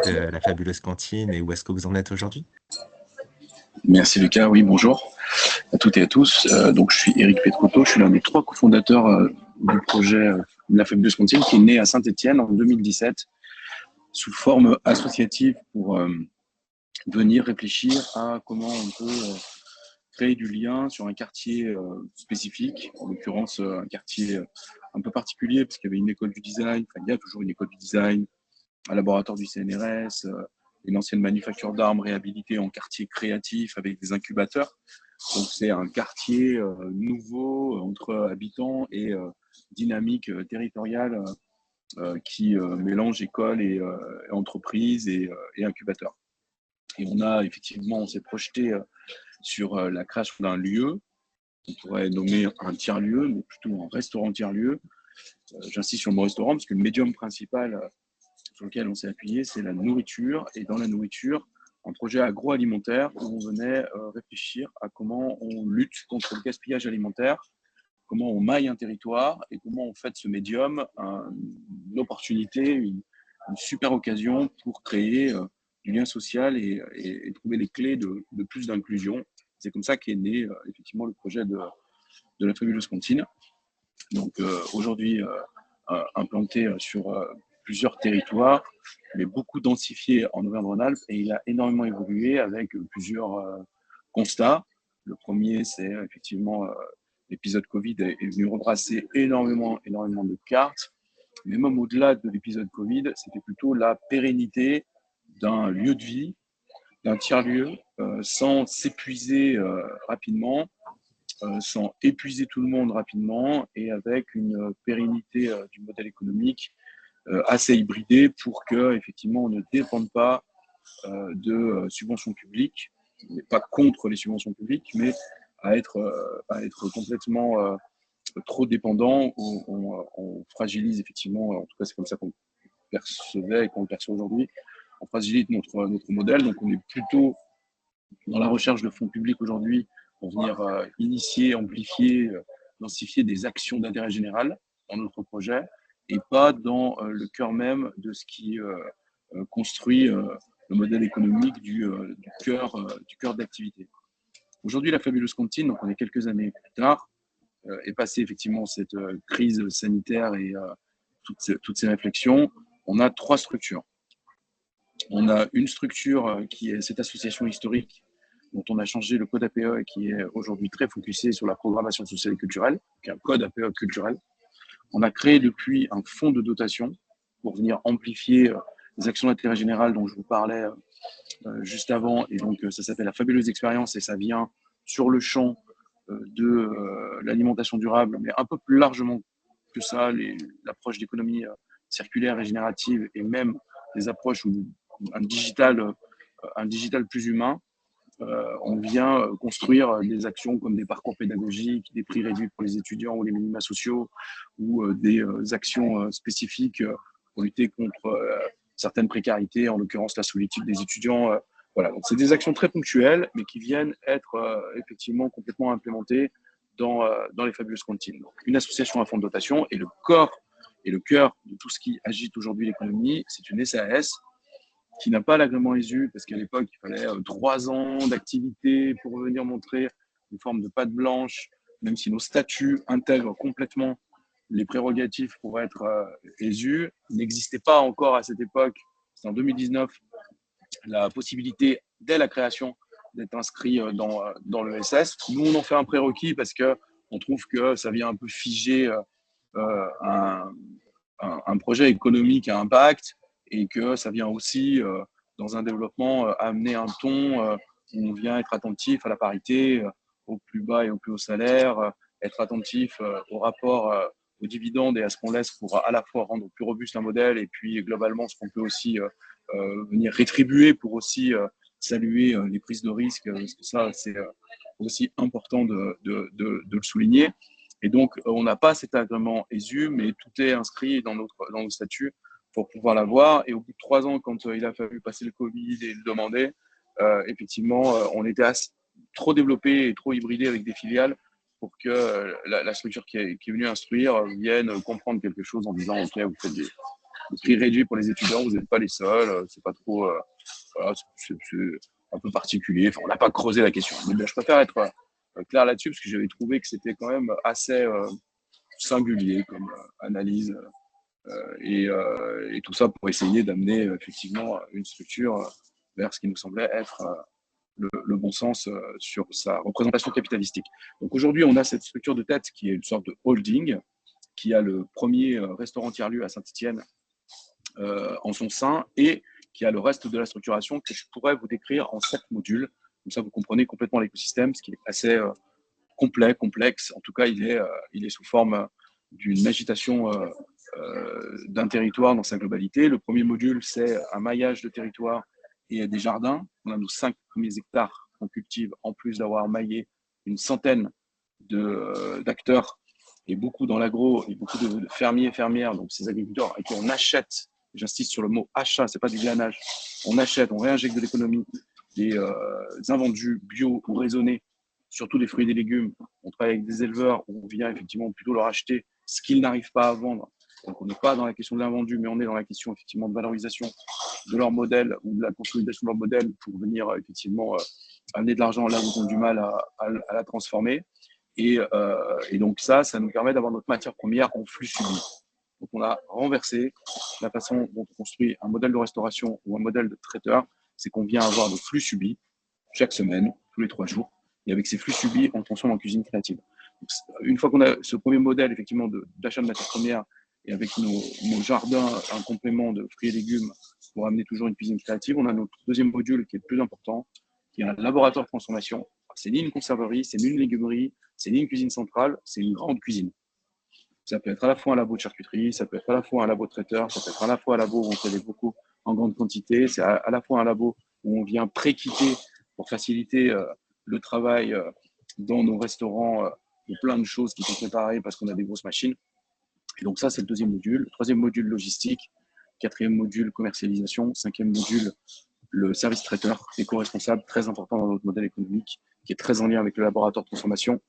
de la fabuleuse cantine et où est-ce que vous en êtes aujourd'hui? Merci Lucas, oui bonjour à toutes et à tous. Donc je suis Éric Petrotto, je suis l'un des 3 cofondateurs du projet de la fabuleuse cantine qui est né à Saint-Étienne en 2017 sous forme associative pour venir réfléchir à comment on peut créer du lien sur un quartier spécifique, en l'occurrence un quartier un peu particulier parce qu'il y avait une école du design, enfin il y a toujours une école du design, un laboratoire du CNRS, une ancienne manufacture d'armes réhabilitée en quartier créatif avec des incubateurs. Donc c'est un quartier nouveau entre habitants et dynamique territoriale qui mélange école et entreprise et incubateur. Et on s'est projeté sur la création d'un lieu, on pourrait nommer un tiers-lieu, mais plutôt un restaurant tiers-lieu. J'insiste sur le mot restaurant parce que le médium principal sur lequel on s'est appuyé, c'est la nourriture. Et dans la nourriture, un projet agroalimentaire où on venait réfléchir à comment on lutte contre le gaspillage alimentaire, comment on maille un territoire et comment on fait de ce médium une opportunité, une super occasion pour créer du lien social et trouver les clés de plus d'inclusion. C'est comme ça qu'est né effectivement le projet de la fabuleuse cantine. Donc aujourd'hui implanté sur plusieurs territoires, mais beaucoup densifié en Auvergne-Rhône-Alpes et il a énormément évolué avec plusieurs constats. Le premier, c'est effectivement l'épisode Covid est venu rebrasser énormément de cartes. Mais même au-delà de l'épisode Covid, c'était plutôt la pérennité d'un lieu de vie, d'un tiers-lieu, sans s'épuiser rapidement, sans épuiser tout le monde rapidement et avec une pérennité du modèle économique assez hybridée pour que effectivement on ne dépende pas de subventions publiques. On n'est pas contre les subventions publiques, mais à être complètement trop dépendant, on fragilise effectivement, en tout cas c'est comme ça qu'on percevait et qu'on le perçoit aujourd'hui, on fragilise notre modèle. Donc on est plutôt dans la recherche de fonds publics aujourd'hui pour venir initier, amplifier, densifier des actions d'intérêt général dans notre projet et pas dans le cœur même de ce qui construit le modèle économique du cœur d'activité. Aujourd'hui, la Fabulous Cantine, donc on est quelques années plus tard, est passé effectivement cette crise sanitaire et toutes ces réflexions. On a 3 structures. On a une structure qui est cette association historique dont on a changé le code APE et qui est aujourd'hui très focusé sur la programmation sociale et culturelle, qui est un code APE culturel. On a créé depuis un fonds de dotation pour venir amplifier les actions d'intérêt général dont je vous parlais juste avant. Et donc, ça s'appelle la Fabuleuse Expérience et ça vient sur le champ de l'alimentation durable, mais un peu plus largement que ça, l'approche d'économie circulaire, régénérative et même des approches où un digital plus humain. On vient construire des actions comme des parcours pédagogiques, des prix réduits pour les étudiants ou les minima sociaux, ou des actions spécifiques pour lutter contre certaines précarités, en l'occurrence la solitude des étudiants. Voilà, donc c'est des actions très ponctuelles, mais qui viennent être effectivement complètement implémentées dans les Fabulous Cantines. Donc, une association à fond de dotation et le corps et le cœur de tout ce qui agite aujourd'hui l'économie, c'est une SAS qui n'a pas l'agrément ESU, parce qu'à l'époque, il fallait 3 ans d'activité pour venir montrer une forme de patte blanche, même si nos statuts intègrent complètement les prérogatives pour être ESU. Il n'existait pas encore à cette époque, c'est en 2019, la possibilité, dès la création, d'être inscrit dans le SS. Nous, on en fait un prérequis parce qu'on trouve que ça vient un peu figer un projet économique à impact et que ça vient aussi, dans un développement, amener un ton où on vient être attentif à la parité, au plus bas et au plus haut salaire, être attentif au rapport aux dividendes et à ce qu'on laisse pour à la fois rendre plus robuste un modèle et puis globalement ce qu'on peut aussi venir rétribuer pour aussi saluer les prises de risque, parce que ça, c'est aussi important de le souligner. Et donc, on n'a pas cet agrément ESU, mais tout est inscrit dans nos statuts pour pouvoir l'avoir. Et au bout de 3 ans, quand il a fallu passer le Covid et le demander, effectivement, on était trop développé et trop hybridé avec des filiales pour que la structure qui est venue instruire vienne comprendre quelque chose en disant « Ok, vous faites des prix réduits pour les étudiants, vous n'êtes pas les seuls, c'est pas trop… voilà, c'est un peu particulier. » Enfin, on n'a pas creusé la question. Mais bien, je préfère être clair là-dessus parce que j'avais trouvé que c'était quand même assez singulier comme analyse et tout ça pour essayer d'amener effectivement une structure vers ce qui nous semblait être le bon sens sur sa représentation capitalistique. Donc aujourd'hui, on a cette structure de tête qui est une sorte de holding qui a le premier restaurant tiers-lieu à Saint-Étienne en son sein et qui a le reste de la structuration que je pourrais vous décrire en 7 modules. Comme ça, vous comprenez complètement l'écosystème, ce qui est assez complexe. En tout cas, il est sous forme d'une agitation d'un territoire dans sa globalité. Le premier module, c'est un maillage de territoire et des jardins. On a nos 5 premiers hectares qu'on cultive, en plus d'avoir maillé une centaine d'acteurs et beaucoup dans l'agro et beaucoup de fermiers et fermières, donc ces agriculteurs à qui on achète, j'insiste sur le mot achat, c'est pas du glanage, on achète, on réinjecte de l'économie, des invendus bio ou raisonnés, surtout des fruits et des légumes. On travaille avec des éleveurs où on vient effectivement plutôt leur acheter ce qu'ils n'arrivent pas à vendre. Donc on n'est pas dans la question de l'invendu, mais on est dans la question effectivement de valorisation de leur modèle ou de la consolidation de leur modèle pour venir effectivement amener de l'argent là où ils ont du mal à la transformer. Et donc ça nous permet d'avoir notre matière première en flux subi. Donc on a renversé la façon dont on construit un modèle de restauration ou un modèle de traiteur, c'est qu'on vient avoir des flux subis chaque semaine, tous les 3 jours, et avec ces flux subis, on transforme en cuisine créative. Donc, une fois qu'on a ce premier modèle effectivement d'achat de matières premières et avec nos jardins, un complément de fruits et légumes pour amener toujours une cuisine créative, on a notre deuxième module qui est le plus important, qui est un laboratoire de transformation. C'est ni une conserverie, c'est ni une légumerie, c'est ni une cuisine centrale, c'est une grande cuisine. Ça peut être à la fois un labo de charcuterie, ça peut être à la fois un labo de traiteur, ça peut être à la fois un labo où on fait des bocaux en grande quantité, c'est à la fois un labo où on vient pré-quitter pour faciliter le travail dans nos restaurants de plein de choses qui sont préparées parce qu'on a des grosses machines. Et donc ça, c'est le deuxième module. Le troisième module, logistique. Quatrième module, commercialisation. Cinquième module, le service traiteur, éco-responsable, très important dans notre modèle économique, qui est très en lien avec le laboratoire de transformation.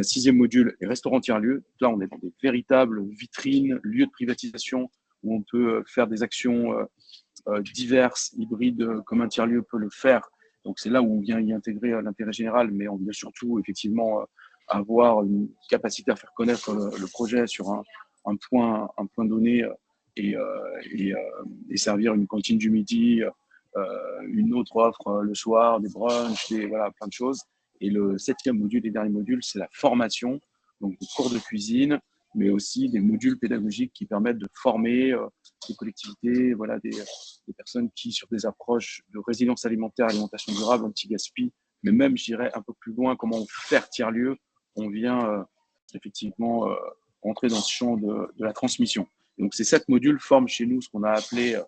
Sixième module, les restaurants tiers-lieux. Là, on est dans des véritables vitrines, lieux de privatisation, où on peut faire des actions diverses, hybrides, comme un tiers-lieu peut le faire. Donc, c'est là où on vient y intégrer l'intérêt général, mais on vient surtout, effectivement, avoir une capacité à faire connaître le projet sur un point donné et servir une cantine du midi, une autre offre le soir, des brunchs, voilà, plein de choses. Et le septième module et dernier module, c'est la formation, donc des cours de cuisine, mais aussi des modules pédagogiques qui permettent de former des collectivités, voilà, des personnes qui, sur des approches de résilience alimentaire, alimentation durable, anti-gaspi, mais même, je dirais, un peu plus loin, comment faire tiers-lieu, on vient effectivement entrer dans ce champ de la transmission. Et donc, ces 7 modules forment chez nous ce qu'on a appelé,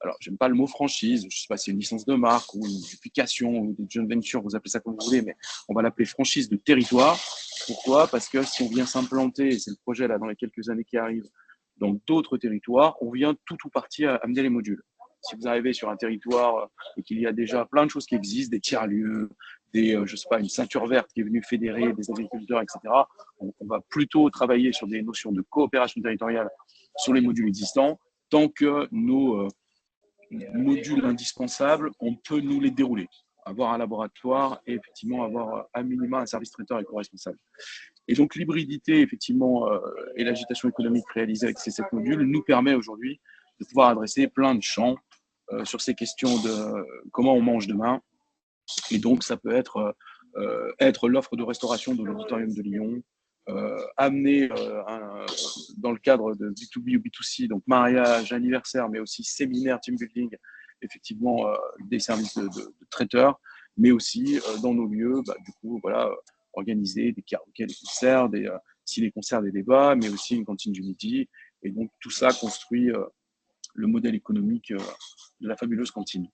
alors, j'aime pas le mot franchise, je ne sais pas si c'est une licence de marque ou une duplication ou des joint ventures, vous appelez ça comme vous voulez, mais on va l'appeler franchise de territoire. Pourquoi? Parce que si on vient s'implanter, et c'est le projet là dans les quelques années qui arrivent, dans d'autres territoires, on vient tout ou partie à amener les modules. Si vous arrivez sur un territoire et qu'il y a déjà plein de choses qui existent, des tiers-lieux, je sais pas, une ceinture verte qui est venue fédérer des agriculteurs, etc., on va plutôt travailler sur des notions de coopération territoriale sur les modules existants, tant que nos modules indispensables, on peut nous les dérouler. Avoir un laboratoire et effectivement avoir à minima un service traiteur éco-responsable. Et donc l'hybridité, effectivement, et l'agitation économique réalisée avec ces 7 modules nous permet aujourd'hui de pouvoir adresser plein de champs sur ces questions de comment on mange demain. Et donc ça peut être l'offre de restauration de l'auditorium de Lyon, amener dans le cadre de B2B ou B2C, donc mariage, anniversaire, mais aussi séminaire, team building, effectivement des services de traiteurs, mais aussi dans nos lieux, du coup, voilà, organiser des karaokés, des concerts, si les concerts, des débats, mais aussi une cantine du midi. Et donc tout ça construit le modèle économique de la fabuleuse cantine.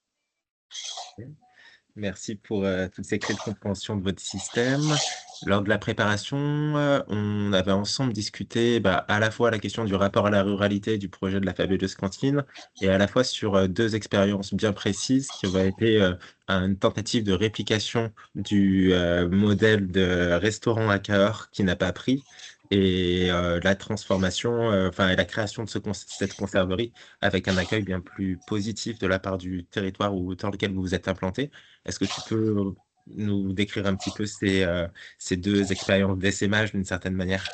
Merci pour toutes ces clés de compréhension de votre système. Lors de la préparation, on avait ensemble discuté à la fois la question du rapport à la ruralité du projet de la fabuleuse cantine et à la fois sur 2 expériences bien précises qui auraient été une tentative de réplication du modèle de restaurant à Cahors qui n'a pas pris et la transformation, et la création de cette conserverie avec un accueil bien plus positif de la part du territoire dans lequel vous vous êtes implanté. Est-ce que tu peux nous décrire un petit peu ces 2 expériences d'essaimage d'une certaine manière?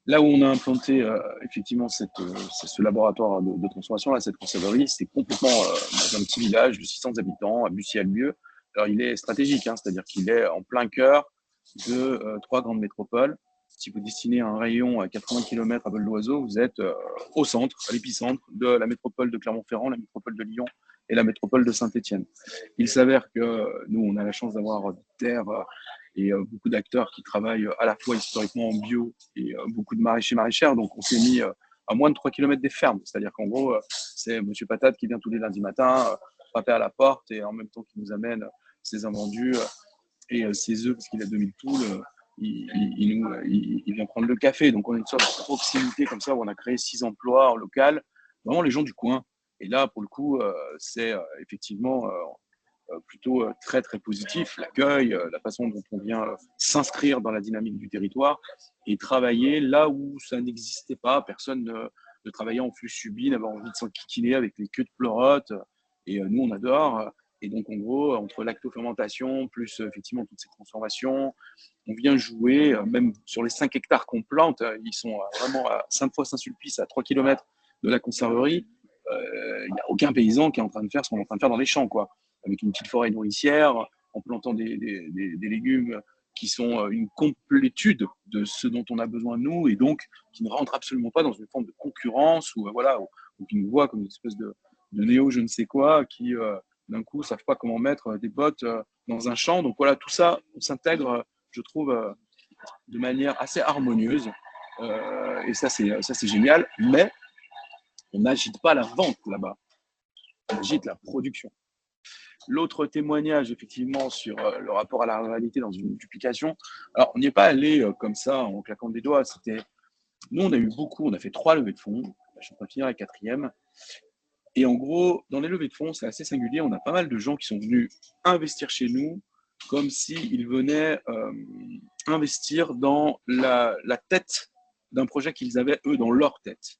Là où on a implanté effectivement ce laboratoire de transformation, là, cette conserverie, c'est complètement dans un petit village de 600 habitants, à Bussy-Albieux. Alors il est stratégique, c'est-à-dire qu'il est en plein cœur de 3 grandes métropoles. Si vous destinez un rayon à 80 km à vol d'oiseau, vous êtes au centre, à l'épicentre de la métropole de Clermont-Ferrand, la métropole de Lyon et la métropole de Saint-Étienne. Il s'avère que nous, on a la chance d'avoir des terres et beaucoup d'acteurs qui travaillent à la fois historiquement en bio et beaucoup de maraîchers maraîchères. Donc, on s'est mis à moins de 3 km des fermes. C'est-à-dire qu'en gros, c'est Monsieur Patate qui vient tous les lundis matins frapper à la porte et en même temps qui nous amène ses invendus et ses œufs, parce qu'il a 2000 poules. Il vient prendre le café. Donc, on a une sorte de proximité comme ça où on a créé 6 emplois en local. Vraiment, les gens du coin. Et là, pour le coup, c'est effectivement plutôt très, très positif. L'accueil, la façon dont on vient s'inscrire dans la dynamique du territoire et travailler là où ça n'existait pas. Personne ne travaillait en flux subi, n'avait envie de s'enquiquiner avec les queues de pleurotes. Et nous, on adore. Et donc, en gros, entre lactofermentation, plus effectivement toutes ces transformations, on vient jouer, même sur les 5 hectares qu'on plante, ils sont vraiment à Sainte-Foy-Saint-Sulpice, à 3 km de la conserverie. Il n'y a aucun paysan qui est en train de faire ce qu'on est en train de faire dans les champs, quoi. Avec une petite forêt nourricière, en plantant des légumes qui sont une complétude de ce dont on a besoin nous, et donc qui ne rentrent absolument pas dans une forme de concurrence ou qui nous voient comme une espèce de néo je ne sais quoi qui d'un coup ne savent pas comment mettre des bottes dans un champ. Donc voilà, tout ça, on s'intègre, je trouve, de manière assez harmonieuse. Et ça, c'est génial. Mais on n'agite pas la vente là-bas. On agite la production. L'autre témoignage, effectivement, sur le rapport à la réalité dans une duplication, alors on n'y est pas allé comme ça en claquant des doigts. Nous, on a fait 3 levées de fonds. Je suis en train de finir la 4e. Et en gros, dans les levées de fonds, c'est assez singulier. On a pas mal de gens qui sont venus investir chez nous comme s'ils venaient investir dans la tête d'un projet qu'ils avaient, eux, dans leur tête.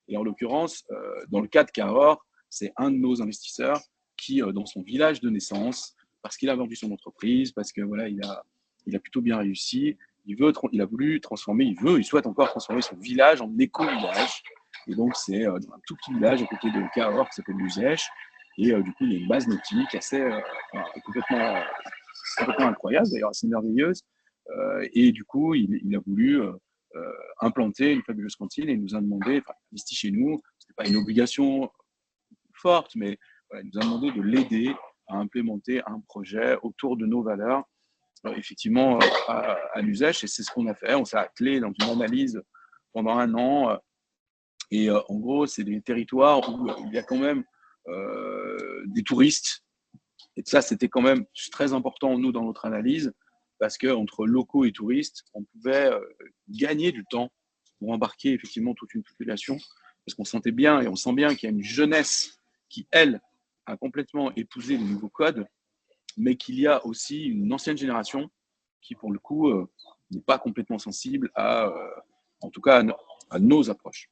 Et en l'occurrence, dans le cas de Cahors, c'est un de nos investisseurs qui, dans son village de naissance, parce qu'il a vendu son entreprise, parce que voilà, il a plutôt bien réussi, il souhaite encore transformer son village en éco-village. Et donc, c'est dans un tout petit village à côté de Cahors qui s'appelle Luzèche. Et du coup, il y a une base nautique assez complètement incroyable, d'ailleurs assez merveilleuse. Et du coup, il a voulu implanter une fabuleuse cantine et il nous a demandé, investi chez nous, ce n'était pas une obligation forte, mais voilà, il nous a demandé de l'aider à implémenter un projet autour de nos valeurs, effectivement, à Luzèche. Et c'est ce qu'on a fait. On s'est attelé dans une analyse pendant 1 an. Et en gros, c'est des territoires où il y a quand même des touristes. Et ça, c'était quand même très important, nous, dans notre analyse, parce qu'entre locaux et touristes, on pouvait gagner du temps pour embarquer effectivement toute une population, parce qu'on sentait bien et on sent bien qu'il y a une jeunesse qui, elle, a complètement épousé les nouveaux codes, mais qu'il y a aussi une ancienne génération qui, pour le coup, n'est pas complètement sensible en tout cas, à nos approches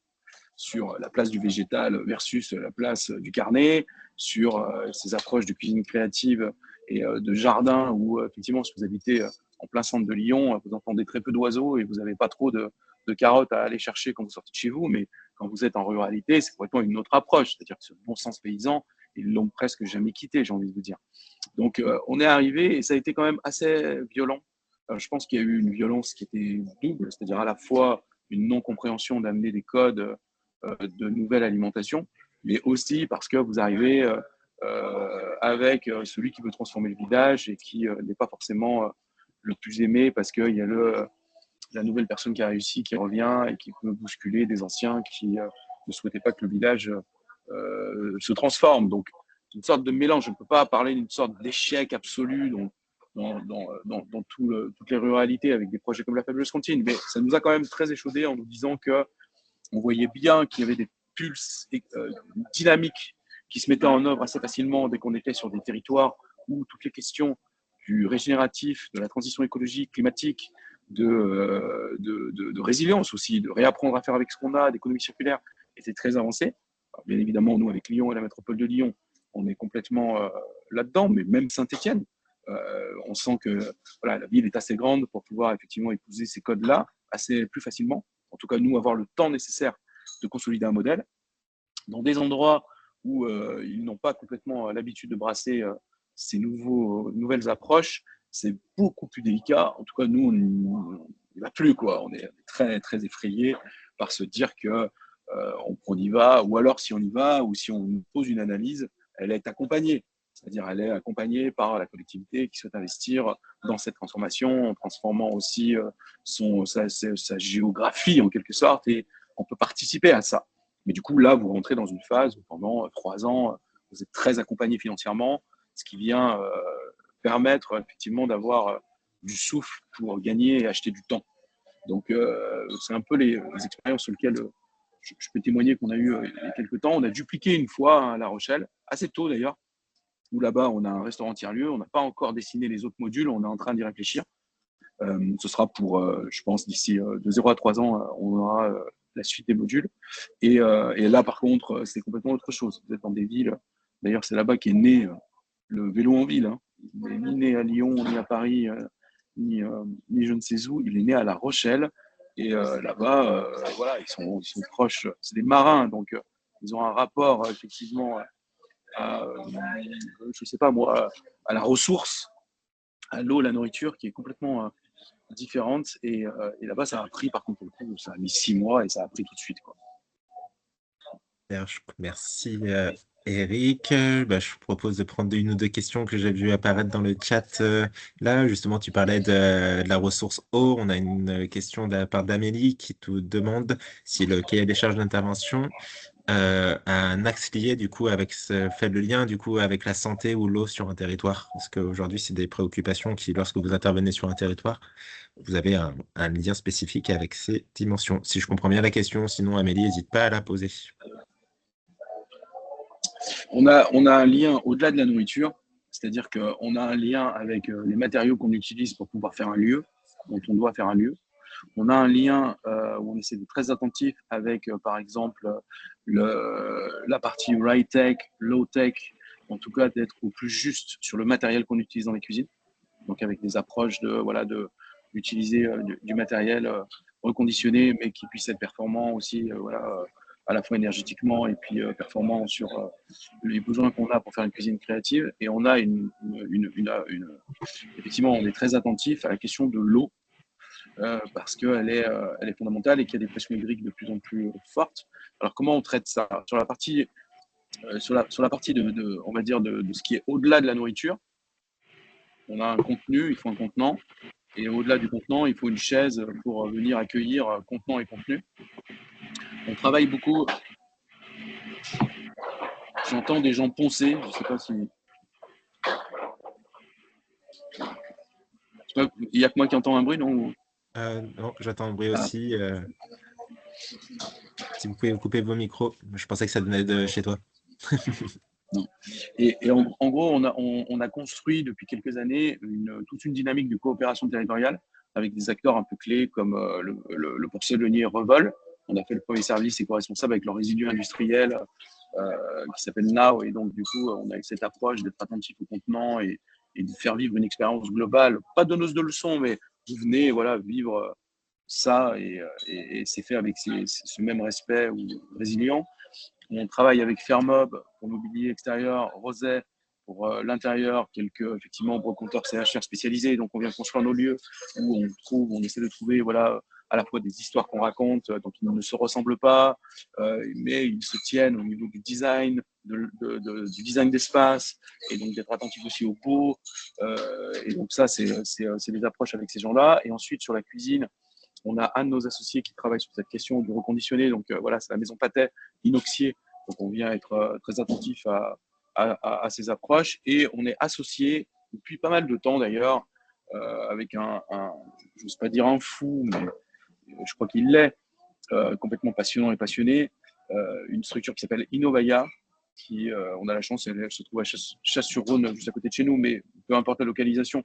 sur la place du végétal versus la place du carnet, sur ces approches de cuisine créative et de jardin où, effectivement, si vous habitez en plein centre de Lyon, vous entendez très peu d'oiseaux et vous n'avez pas trop de carottes à aller chercher quand vous sortez de chez vous. Mais quand vous êtes en ruralité, c'est complètement une autre approche. C'est-à-dire que ce bon sens paysan, ils l'ont presque jamais quitté, j'ai envie de vous dire. Donc, on est arrivé et ça a été quand même assez violent. Je pense qu'il y a eu une violence qui était double, c'est-à-dire à la fois une non-compréhension d'amener des codes de nouvelle alimentation, mais aussi parce que vous arrivez avec celui qui veut transformer le village et qui n'est pas forcément le plus aimé parce qu'il y a la nouvelle personne qui a réussi, qui revient et qui peut bousculer des anciens qui ne souhaitaient pas que le village se transforme. Donc, c'est une sorte de mélange. Je ne peux pas parler d'une sorte d'échec absolu dans toutes les ruralités avec des projets comme la fabuleuse cantine, mais ça nous a quand même très échaudé en nous disant que on voyait bien qu'il y avait des pulses dynamiques qui se mettaient en œuvre assez facilement dès qu'on était sur des territoires où toutes les questions du régénératif, de la transition écologique, climatique, de résilience aussi, de réapprendre à faire avec ce qu'on a, d'économie circulaire, étaient très avancées. Alors, bien évidemment, nous, avec Lyon et la métropole de Lyon, on est complètement là-dedans, mais même Saint-Étienne, on sent que voilà, la ville est assez grande pour pouvoir effectivement épouser ces codes-là assez plus facilement. En tout cas, nous, avoir le temps nécessaire de consolider un modèle. Dans des endroits où ils n'ont pas complètement l'habitude de brasser ces nouvelles approches, c'est beaucoup plus délicat. En tout cas, nous, on n'y va plus, quoi. On est très, très effrayés par se dire que on y va, ou alors si on y va, ou si on pose une analyse, elle est accompagnée. C'est-à-dire elle est accompagnée par la collectivité qui souhaite investir dans cette transformation, en transformant aussi sa géographie en quelque sorte, et on peut participer à ça. Mais du coup, là, vous rentrez dans une phase où pendant 3 ans, vous êtes très accompagné financièrement, ce qui vient permettre effectivement d'avoir du souffle pour gagner et acheter du temps. Donc, c'est un peu les expériences sur lesquelles je peux témoigner qu'on a eu il y a quelques temps. On a dupliqué une fois à La Rochelle, assez tôt d'ailleurs, où là-bas, on a un restaurant tiers-lieu. On n'a pas encore dessiné les autres modules, on est en train d'y réfléchir. Ce sera pour, je pense, d'ici de 0 à 3 ans, on aura la suite des modules. Et là, par contre, c'est complètement autre chose. Vous êtes dans des villes, d'ailleurs, c'est là-bas qu'est né le vélo en ville. Hein. Il n'est ni né à Lyon, ni à Paris, ni je ne sais où. Il est né à La Rochelle. Et là-bas, voilà, ils sont proches. C'est des marins, donc ils ont un rapport, effectivement, je ne sais pas moi, à la ressource à l'eau, la nourriture, qui est complètement différente. Et là-bas, ça a pris, par contre, pour le coup, ça a mis 6 mois et ça a pris tout de suite, quoi. Merci, Eric. Bah, je vous propose de prendre une ou deux questions que j'ai vues apparaître dans le chat. Là, justement, tu parlais de la ressource eau. On a une question de la part d'Amélie qui te demande si le cahier des charges d'intervention a un axe lié, du coup, fait le lien, du coup, avec la santé ou l'eau sur un territoire. Parce qu'aujourd'hui, c'est des préoccupations qui, lorsque vous intervenez sur un territoire, vous avez un lien spécifique avec ces dimensions. Si je comprends bien la question, sinon, Amélie, n'hésite pas à la poser. On a un lien au-delà de la nourriture, c'est-à-dire qu'on a un lien avec les matériaux qu'on utilise pour pouvoir faire un lieu, dont on doit faire un lieu. On a un lien où on essaie d'être très attentif avec, par exemple, la partie high-tech, low-tech, en tout cas d'être au plus juste sur le matériel qu'on utilise dans les cuisines. Donc avec des approches d'utiliser du matériel reconditionné, mais qui puisse être performant aussi, à la fois énergétiquement et puis performant sur les besoins qu'on a pour faire une cuisine créative. Et on a effectivement, on est très attentif à la question de l'eau parce qu'elle est fondamentale et qu'il y a des pressions hydriques de plus en plus fortes. Alors comment on traite ça? Sur la partie, on va dire de ce qui est au-delà de la nourriture, on a un contenu, il faut un contenant. Et au-delà du contenant, il faut une chaise pour venir accueillir contenant et contenu. On travaille beaucoup. J'entends des gens poncer. Je ne sais pas si. Il n'y a que moi qui entends un bruit, non? Non, j'attends un bruit aussi. Si vous pouvez couper vos micros, je pensais que ça venait de chez toi. Non. Et en gros, on a construit depuis quelques années toute une dynamique de coopération territoriale avec des acteurs un peu clés comme le porcelainier Revol. On a fait le premier service éco-responsable avec leurs résidus industriels qui s'appelle Now. Et donc, du coup, on a eu cette approche d'être attentif au contenant et de faire vivre une expérience globale. Pas donneuse de leçons, mais vous venez vivre ça et c'est fait avec ce même respect ou résilient. On travaille avec Fermob pour le mobilier extérieur, Roset pour l'intérieur, quelques effectivement brocanteurs CHR spécialisés. Donc on vient construire nos lieux où on essaie de trouver à la fois des histoires qu'on raconte, donc ils ne se ressemblent pas, mais ils se tiennent au niveau du design, du design d'espace, et donc d'être attentif aussi au beau. Et donc ça, c'est des approches avec ces gens-là. Et ensuite sur la cuisine, on a un de nos associés qui travaille sur cette question du reconditionné. Donc c'est la maison Patet, inoxier. Donc on vient être très attentif à ces approches. Et on est associé depuis pas mal de temps d'ailleurs avec je n'ose pas dire un fou, mais je crois qu'il l'est, complètement passionnant et passionné, une structure qui s'appelle Innovaya, qui, on a la chance, elle se trouve à Chasse-sur-Rhône, juste à côté de chez nous, mais peu importe la localisation,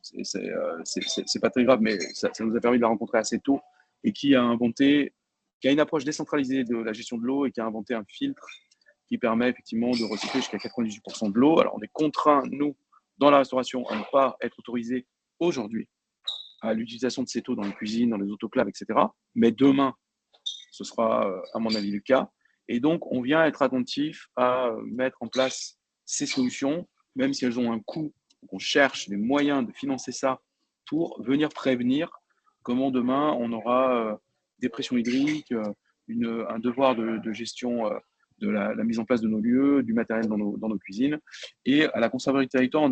c'est pas très grave, mais ça nous a permis de la rencontrer assez tôt, et qui a une approche décentralisée de la gestion de l'eau et qui a inventé un filtre qui permet effectivement de recycler jusqu'à 98% de l'eau. Alors on est contraint, nous, dans la restauration, à ne pas être autorisé aujourd'hui à l'utilisation de cette eau dans les cuisines, dans les autoclaves, etc. Mais demain, ce sera, à mon avis, le cas. Et donc, on vient être attentif à mettre en place ces solutions, même si elles ont un coût. Donc, on cherche les moyens de financer ça pour venir prévenir comment demain on aura des pressions hydriques, un devoir de gestion de la mise en place de nos lieux, du matériel dans nos cuisines. Et à la conserverie du territoire,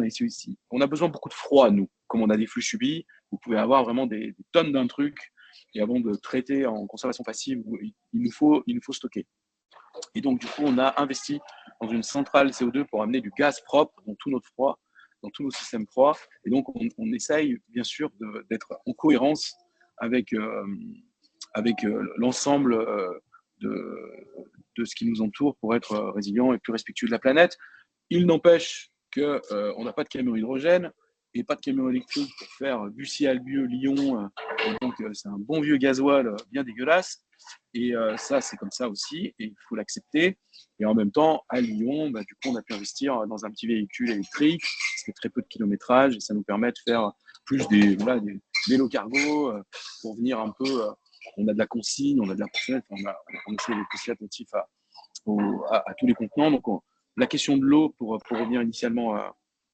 on a besoin beaucoup de froid, nous. Comme on a des flux subis, vous pouvez avoir vraiment des tonnes d'un truc. Et avant de traiter en conservation passive, il nous faut stocker. Et donc, du coup, on a investi dans une centrale CO2 pour amener du gaz propre dans tout notre froid, dans tous nos systèmes froids. Et donc, on essaye, bien sûr, d'être en cohérence avec l'ensemble de ce qui nous entoure pour être résilient et plus respectueux de la planète. Il n'empêche qu'on n'a pas de camion hydrogène et pas de camion électrique pour faire Bussy-Albieux, Lyon. Donc, c'est un bon vieux gasoil bien dégueulasse. Et ça, c'est comme ça aussi, et il faut l'accepter. Et en même temps, à Lyon, du coup, on a pu investir dans un petit véhicule électrique, ce qui fait très peu de kilométrage, et ça nous permet de faire plus des vélos cargo pour venir un peu. On a de la consigne, on a de la personnelle, on essaie d'être aussi attentif à tous les contenants. Donc, la question de l'eau, pour revenir initialement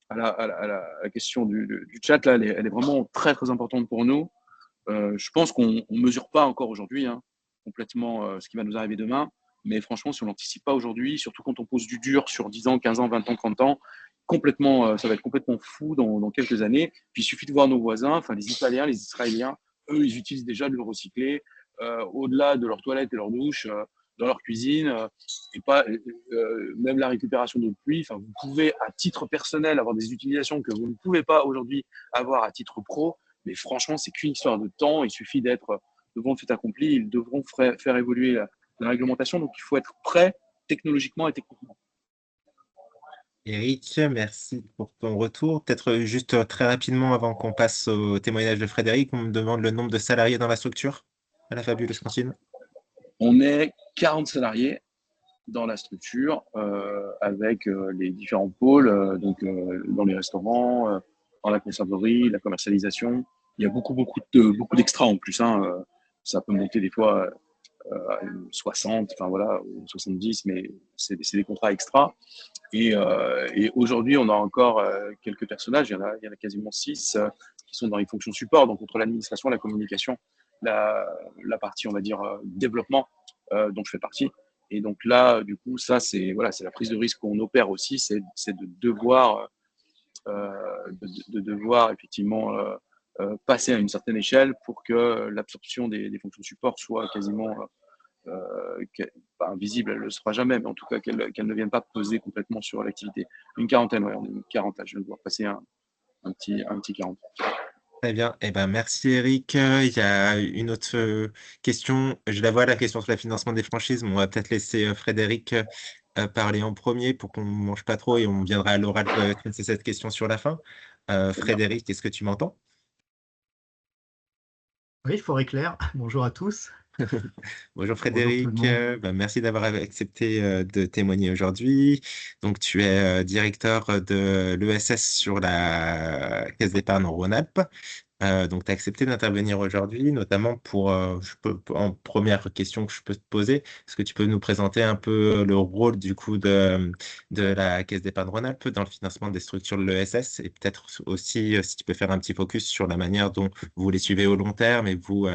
à la question du chat, là, elle est vraiment très, très importante pour nous. Je pense qu'on ne mesure pas encore aujourd'hui complètement ce qui va nous arriver demain. Mais franchement, si on n'anticipe pas aujourd'hui, surtout quand on pose du dur sur 10 ans, 15 ans, 20 ans, 30 ans, complètement, ça va être complètement fou dans quelques années. Puis il suffit de voir nos voisins, enfin les Italiens, les Israéliens, eux, ils utilisent déjà de l'eau recyclée au-delà de leurs toilettes et leurs douches, dans leur cuisine, et pas même la récupération d'eau de pluie. Enfin, vous pouvez à titre personnel avoir des utilisations que vous ne pouvez pas aujourd'hui avoir à titre pro. Mais franchement, c'est qu'une histoire de temps. Il suffit d'être devant le fait accompli. Ils devront faire évoluer la réglementation. Donc, il faut être prêt technologiquement et techniquement. Eric, merci pour ton retour. Peut-être juste très rapidement, avant qu'on passe au témoignage de Frédéric, on me demande le nombre de salariés dans la structure à la Fabuleuse Cantine. On est 40 salariés dans la structure avec les différents pôles, donc dans les restaurants, dans la conserverie, la commercialisation. Il y a beaucoup d'extras en plus. Ça peut monter des fois à 60, enfin voilà, ou 70, mais c'est des contrats extra. Et aujourd'hui, on a encore quelques personnages, il y en a quasiment 6 qui sont dans les fonctions support, donc entre l'administration, la communication, la partie, on va dire, développement, dont je fais partie. Et donc là, du coup, ça, c'est la prise de risque qu'on opère aussi, c'est de devoir, effectivement passer à une certaine échelle pour que l'absorption des fonctions support soit quasiment invisible, elle ne le sera jamais, mais en tout cas qu'elle ne vienne pas peser complètement sur l'activité. Une quarantaine, ouais, on est une quarantaine, je viens de voir passer un petit 40. Très bien. Eh ben, merci Eric. Il y a une autre question. Je la vois, la question sur le financement des franchises. Mais on va peut-être laisser Frédéric parler en premier pour qu'on ne mange pas trop et on viendra à l'oral traiter cette question sur la fin. Frédéric, est-ce que tu m'entends? Oui, Forêt Claire. Bonjour à tous. Bonjour Bonjour tout le Frédéric, monde. merci d'avoir accepté de témoigner aujourd'hui. Donc tu es directeur de l'ESS sur la Caisse d'épargne en Rhône-Alpes. Donc tu as accepté d'intervenir aujourd'hui, notamment pour, en première question que je peux te poser, est-ce que tu peux nous présenter un peu le rôle du coup de la Caisse d'épargne Rhône-Alpes dans le financement des structures de l'ESS et peut-être aussi si tu peux faire un petit focus sur la manière dont vous les suivez au long terme et vous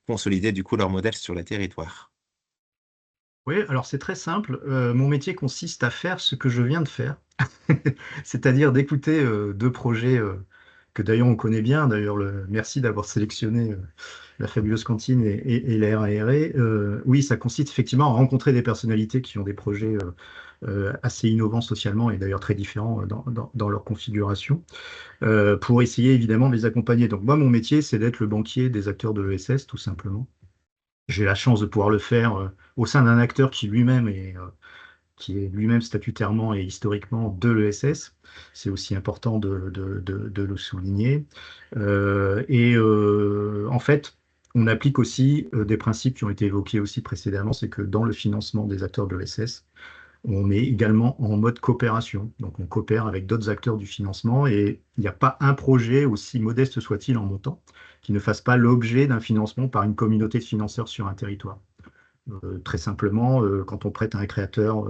consolider du coup leur modèle sur le territoire. Oui, alors c'est très simple. Mon métier consiste à faire ce que je viens de faire, c'est-à-dire d'écouter deux projets que d'ailleurs on connaît bien. D'ailleurs, merci d'avoir sélectionné la fabuleuse cantine et la RARE. Oui, ça consiste effectivement à rencontrer des personnalités qui ont des projets assez innovants socialement et d'ailleurs très différents dans leur configuration, pour essayer évidemment de les accompagner. Donc moi, mon métier, c'est d'être le banquier des acteurs de l'ESS, tout simplement. J'ai la chance de pouvoir le faire au sein d'un acteur qui est lui-même statutairement et historiquement de l'ESS. C'est aussi important de le souligner. En fait, on applique aussi des principes qui ont été évoqués aussi précédemment, c'est que dans le financement des acteurs de l'ESS, on est également en mode coopération. Donc on coopère avec d'autres acteurs du financement et il n'y a pas un projet, aussi modeste soit-il en montant, qui ne fasse pas l'objet d'un financement par une communauté de financeurs sur un territoire. Très simplement, quand on prête à un créateur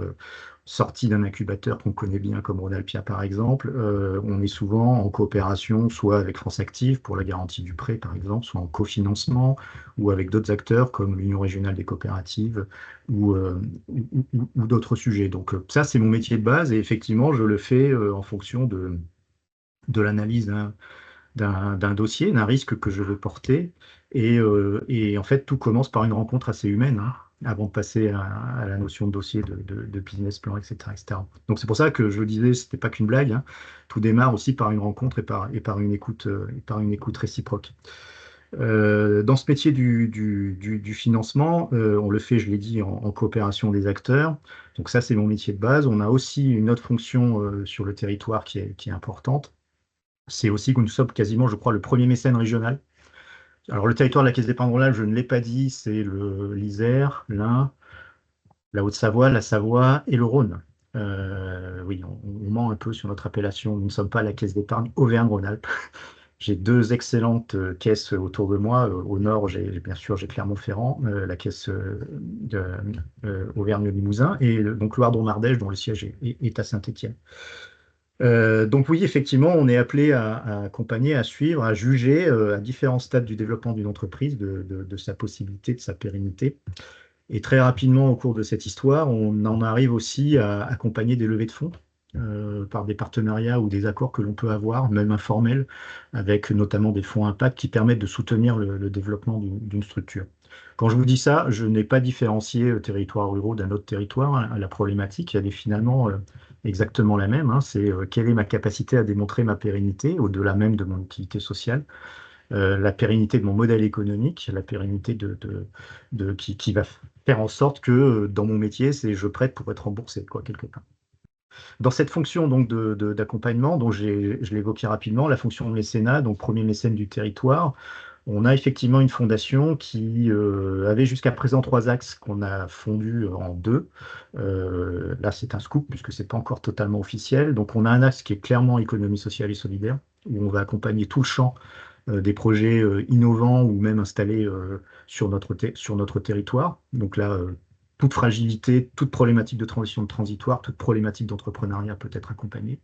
sorti d'un incubateur qu'on connaît bien comme Rhône-Alpia par exemple, on est souvent en coopération soit avec France Active pour la garantie du prêt par exemple, soit en cofinancement ou avec d'autres acteurs comme l'Union régionale des coopératives ou d'autres sujets. Donc ça c'est mon métier de base et effectivement je le fais en fonction de l'analyse d'un dossier, d'un risque que je veux porter. Et en fait, tout commence par une rencontre assez humaine, avant de passer à la notion de dossier, de business plan, etc., etc. Donc c'est pour ça que je le disais, c'était pas qu'une blague. Tout démarre aussi par une rencontre et par une écoute, réciproque. Dans ce métier du financement, on le fait, je l'ai dit, en coopération des acteurs. Donc ça, c'est mon métier de base. On a aussi une autre fonction sur le territoire qui est importante. C'est aussi que nous sommes quasiment, je crois, le premier mécène régional. Alors, le territoire de la Caisse d'épargne Rhône-Alpes, je ne l'ai pas dit, c'est l'Isère, l'Ain, la Haute-Savoie, la Savoie et le Rhône. Oui, on ment un peu sur notre appellation. Nous ne sommes pas la Caisse d'épargne Auvergne-Rhône-Alpes. J'ai deux excellentes caisses autour de moi. Au nord, bien sûr, j'ai Clermont-Ferrand, la caisse Auvergne-Limousin, et donc Loire-Dôme-Ardèche, dont le siège est à Saint-Étienne. Donc oui, effectivement, on est appelé à accompagner, à suivre, à juger à différents stades du développement d'une entreprise, de sa possibilité, de sa pérennité. Et très rapidement, au cours de cette histoire, on en arrive aussi à accompagner des levées de fonds par des partenariats ou des accords que l'on peut avoir, même informels, avec notamment des fonds impact qui permettent de soutenir le développement d'une structure. Quand je vous dis ça, je n'ai pas différencié territoire ruraux d'un autre territoire, hein. La problématique, elle est finalement exactement la même, hein. C'est quelle est ma capacité à démontrer ma pérennité au-delà même de mon utilité sociale, la pérennité de mon modèle économique, la pérennité qui va faire en sorte que dans mon métier, je prête pour être remboursé, quoi, quelque part. Dans cette fonction donc d'accompagnement, dont je l'évoquais rapidement, la fonction de mécénat, donc premier mécène du territoire, on a effectivement une fondation qui avait jusqu'à présent 3 axes qu'on a fondus en 2. Là, c'est un scoop puisque c'est pas encore totalement officiel. Donc, on a un axe qui est clairement économie sociale et solidaire, où on va accompagner tout le champ des projets innovants ou même installés sur notre territoire. Donc là, toute fragilité, toute problématique de transition de transitoire, toute problématique d'entrepreneuriat peut être accompagnée.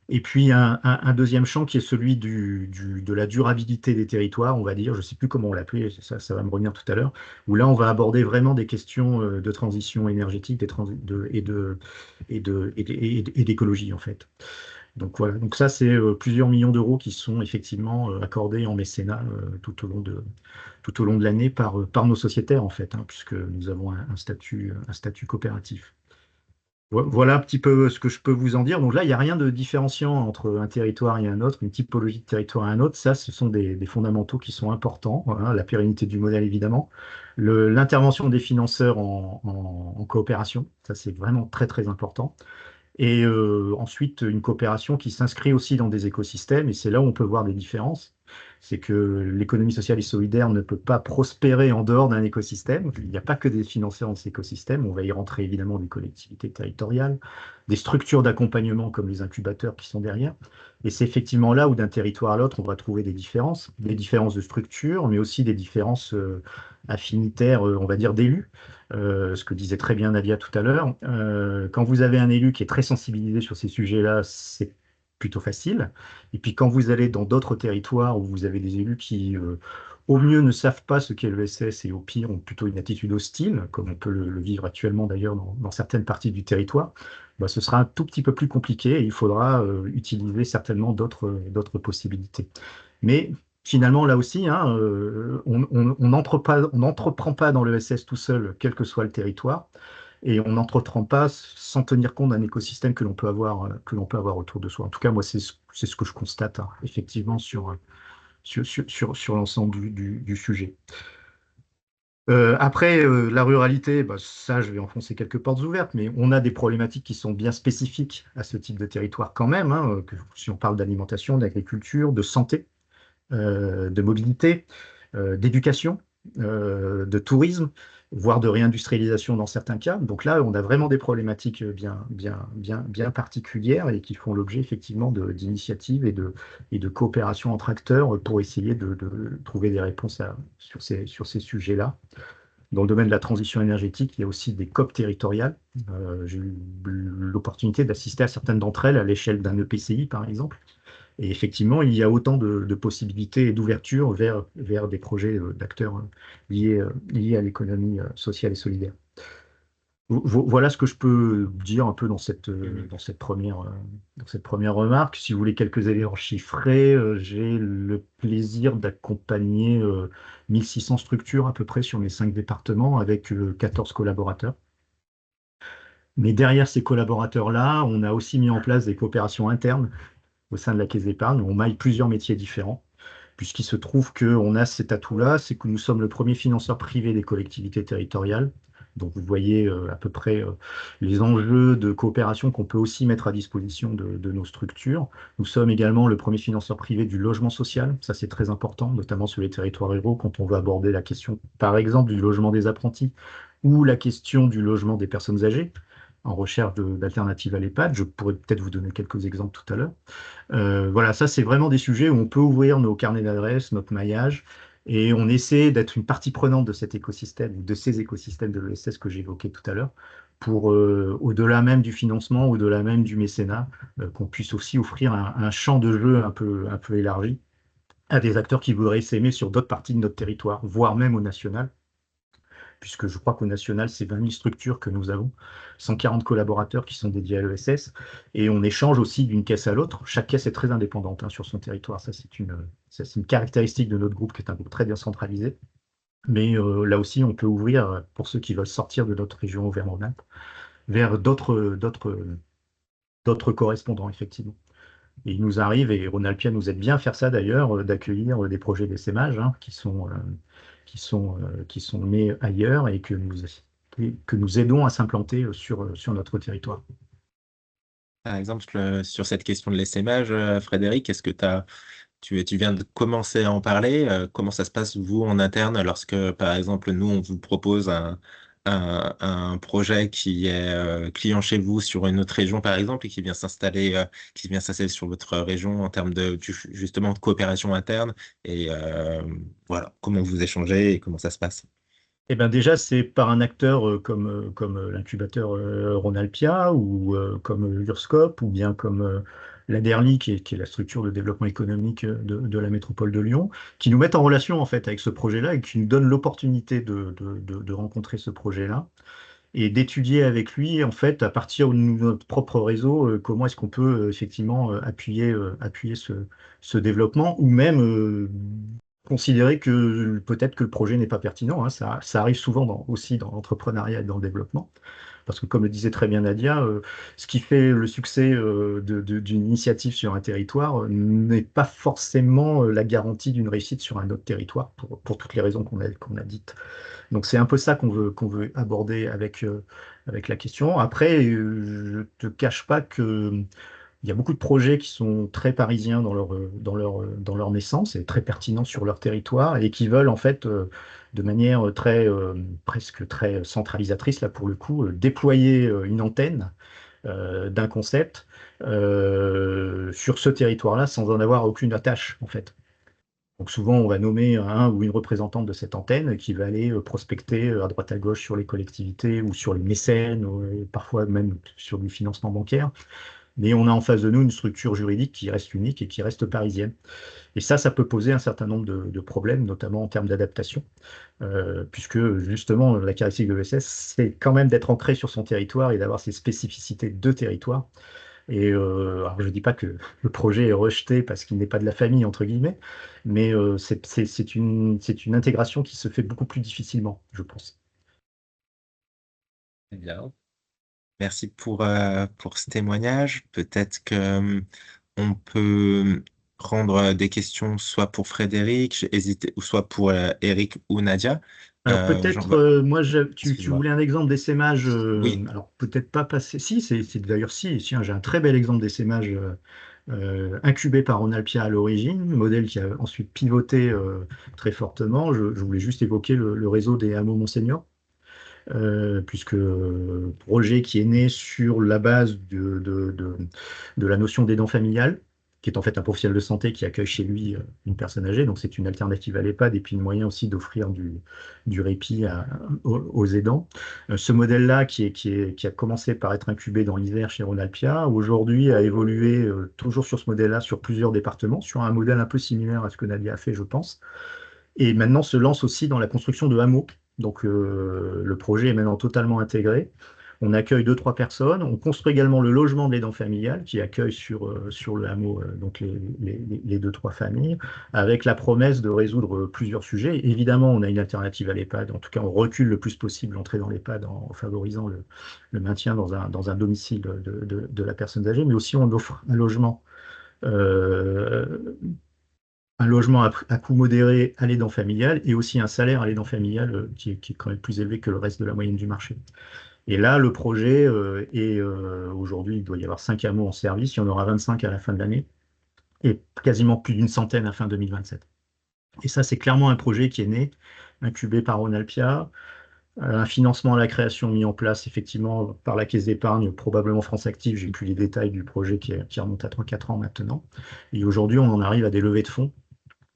Et puis un deuxième champ qui est celui de la durabilité des territoires, on va dire, je ne sais plus comment on l'appelait, ça va me revenir tout à l'heure, où là on va aborder vraiment des questions de transition énergétique et d'écologie en fait. Donc voilà, donc ça c'est plusieurs millions d'euros qui sont effectivement accordés en mécénat tout au long de l'année par nos sociétaires en fait, hein, puisque nous avons un statut coopératif. Voilà un petit peu ce que je peux vous en dire. Donc là, il n'y a rien de différenciant entre un territoire et un autre, une typologie de territoire et un autre. Ça, ce sont des fondamentaux qui sont importants. Voilà, la pérennité du modèle, évidemment. L'intervention des financeurs en coopération, ça, c'est vraiment très, très important. Et ensuite, une coopération qui s'inscrit aussi dans des écosystèmes, et c'est là où on peut voir des différences. C'est que l'économie sociale et solidaire ne peut pas prospérer en dehors d'un écosystème. Il n'y a pas que des financeurs dans cet écosystème. On va y rentrer évidemment des collectivités territoriales, des structures d'accompagnement comme les incubateurs qui sont derrière. Et c'est effectivement là où d'un territoire à l'autre, on va trouver des différences de structure, mais aussi des différences affinitaires, on va dire, d'élus. Ce que disait très bien Nadia tout à l'heure. Quand vous avez un élu qui est très sensibilisé sur ces sujets-là, c'est plutôt facile. Et puis quand vous allez dans d'autres territoires où vous avez des élus qui, au mieux, ne savent pas ce qu'est l'ESS et au pire, ont plutôt une attitude hostile, comme on peut le vivre actuellement d'ailleurs dans certaines parties du territoire, bah, ce sera un tout petit peu plus compliqué et il faudra utiliser certainement d'autres possibilités. Mais finalement, là aussi, hein, on n'entreprend pas dans l'ESS tout seul, quel que soit le territoire, et on n'entreprend pas sans tenir compte d'un écosystème que l'on peut avoir autour de soi. En tout cas, moi, c'est ce que je constate, hein, effectivement, sur l'ensemble du sujet. Après, la ruralité, bah, ça, je vais enfoncer quelques portes ouvertes, mais on a des problématiques qui sont bien spécifiques à ce type de territoire quand même, hein, si on parle d'alimentation, d'agriculture, de santé, de mobilité, d'éducation, de tourisme, voire de réindustrialisation dans certains cas. Donc là, on a vraiment des problématiques bien particulières et qui font l'objet effectivement d'initiatives et de coopération entre acteurs pour essayer de trouver des réponses sur ces sujets-là. Dans le domaine de la transition énergétique, il y a aussi des COP territoriales. J'ai eu l'opportunité d'assister à certaines d'entre elles à l'échelle d'un EPCI, par exemple. Et effectivement, il y a autant de possibilités et d'ouverture vers des projets d'acteurs liés à l'économie sociale et solidaire. Voilà ce que je peux dire un peu dans cette première remarque. Si vous voulez quelques éléments chiffrés, j'ai le plaisir d'accompagner 1600 structures à peu près sur mes 5 départements avec 14 collaborateurs. Mais derrière ces collaborateurs-là, on a aussi mis en place des coopérations internes au sein de la Caisse d'épargne. On maille plusieurs métiers différents, puisqu'il se trouve qu'on a cet atout-là, c'est que nous sommes le premier financeur privé des collectivités territoriales. Donc vous voyez à peu près les enjeux de coopération qu'on peut aussi mettre à disposition de nos structures. Nous sommes également le premier financeur privé du logement social. Ça, c'est très important, notamment sur les territoires ruraux, quand on veut aborder la question, par exemple, du logement des apprentis ou la question du logement des personnes âgées en recherche d'alternatives à l'EHPAD. Je pourrais peut-être vous donner quelques exemples tout à l'heure. Voilà, ça, c'est vraiment des sujets où on peut ouvrir nos carnets d'adresses, notre maillage, et on essaie d'être une partie prenante de cet écosystème, ou de ces écosystèmes de l'ESS que j'évoquais tout à l'heure, pour, au-delà même du financement, au-delà même du mécénat, qu'on puisse aussi offrir un champ de jeu un peu élargi à des acteurs qui voudraient s'aimer sur d'autres parties de notre territoire, voire même au national, puisque je crois qu'au national, c'est 20 000 structures que nous avons, 140 collaborateurs qui sont dédiés à l'ESS, et on échange aussi d'une caisse à l'autre. Chaque caisse est très indépendante sur son territoire. Ça, c'est une caractéristique de notre groupe, qui est un groupe très bien centralisé. Mais là aussi, on peut ouvrir, pour ceux qui veulent sortir de notre région Auvergne-Rhône-Alpes, vers d'autres correspondants, effectivement. Et il nous arrive, et Rhône-Alpia nous aide bien à faire ça d'ailleurs, d'accueillir des projets d'essaimage qui sont nés ailleurs et que nous aidons à s'implanter sur notre territoire. Par exemple, sur cette question de l'essaimage, Frédéric, est-ce que tu viens de commencer à en parler? Comment ça se passe, vous, en interne, lorsque, par exemple, nous, on vous propose un projet qui est client chez vous sur une autre région, par exemple, et qui vient s'installer sur votre région en termes justement de coopération interne, et voilà, comment vous échangez et comment ça se passe? Eh ben déjà, c'est par un acteur comme l'incubateur Rhône-Alpia ou comme Urscope ou bien comme l'ADERLI, qui est la structure de développement économique de la métropole de Lyon, qui nous mettent en relation en fait avec ce projet-là et qui nous donnent l'opportunité de rencontrer ce projet-là et d'étudier avec lui en fait à partir de notre propre réseau comment est-ce qu'on peut effectivement appuyer ce développement ou même considérer que peut-être que le projet n'est pas pertinent, hein. Ça arrive souvent aussi dans l'entrepreneuriat et dans le développement. Parce que comme le disait très bien Nadia, ce qui fait le succès d'une initiative sur un territoire n'est pas forcément la garantie d'une réussite sur un autre territoire, pour toutes les raisons qu'on a dites. Donc c'est un peu ça qu'on veut aborder avec la question. Après, je te cache pas que il y a beaucoup de projets qui sont très parisiens dans leur naissance et très pertinents sur leur territoire et qui veulent en fait de manière presque très centralisatrice là pour le coup déployer une antenne d'un concept sur ce territoire-là sans en avoir aucune attache en fait. Donc souvent, on va nommer un ou une représentante de cette antenne qui va aller prospecter à droite à gauche sur les collectivités ou sur les mécènes, ou, parfois même sur du financement bancaire. Mais on a en face de nous une structure juridique qui reste unique et qui reste parisienne. Et ça peut poser un certain nombre de problèmes, notamment en termes d'adaptation, puisque justement, la caractéristique de l'ESS, c'est quand même d'être ancré sur son territoire et d'avoir ses spécificités de territoire. Et alors je ne dis pas que le projet est rejeté parce qu'il n'est pas de la famille, entre guillemets, mais c'est une intégration qui se fait beaucoup plus difficilement, je pense. Très bien. Merci pour ce témoignage. Peut-être que on peut prendre des questions soit pour Frédéric, j'ai hésité, ou soit pour Eric ou Nadia. Alors peut-être, moi, tu Excuse-moi. voulais un exemple d'essaimage, Oui, alors peut-être pas passé, si, c'est d'ailleurs si, j'ai un très bel exemple d'essaimage incubé par Rhône-Alpia à l'origine, modèle qui a ensuite pivoté très fortement. Je voulais juste évoquer le réseau des hameaux Monseigneur. Puisque projet qui est né sur la base de la notion d'aidant familial, qui est en fait un professionnel de santé qui accueille chez lui une personne âgée. Donc c'est une alternative à l'EHPAD et puis une moyen aussi d'offrir du répit aux aidants. Ce modèle-là, qui a commencé par être incubé dans l'hiver chez Rhône-Alpia, aujourd'hui a évolué toujours sur ce modèle-là sur plusieurs départements, sur un modèle un peu similaire à ce que Nadia a fait, je pense. Et maintenant se lance aussi dans la construction de hameaux. Donc le projet est maintenant totalement intégré. On accueille 2-3 personnes. On construit également le logement de l'aidant familial qui accueille sur le hameau donc les 2-3 familles, avec la promesse de résoudre plusieurs sujets. Évidemment, on a une alternative à l'EHPAD. En tout cas, on recule le plus possible l'entrée dans l'EHPAD en favorisant le maintien dans un domicile de la personne âgée, mais aussi on offre euh, un logement à coût modéré à l'aidant familial et aussi un salaire à l'aidant familial qui est quand même plus élevé que le reste de la moyenne du marché. Et là, le projet est aujourd'hui, il doit y avoir 5 hameaux en service, il y en aura 25 à la fin de l'année et quasiment plus d'une centaine à fin 2027. Et ça, c'est clairement un projet qui est né, incubé par Rhône-Alpia, un financement à la création mis en place effectivement par la Caisse d'épargne, probablement France Active, j'ai plus les détails du projet qui remonte à 3-4 ans maintenant. Et aujourd'hui, on en arrive à des levées de fonds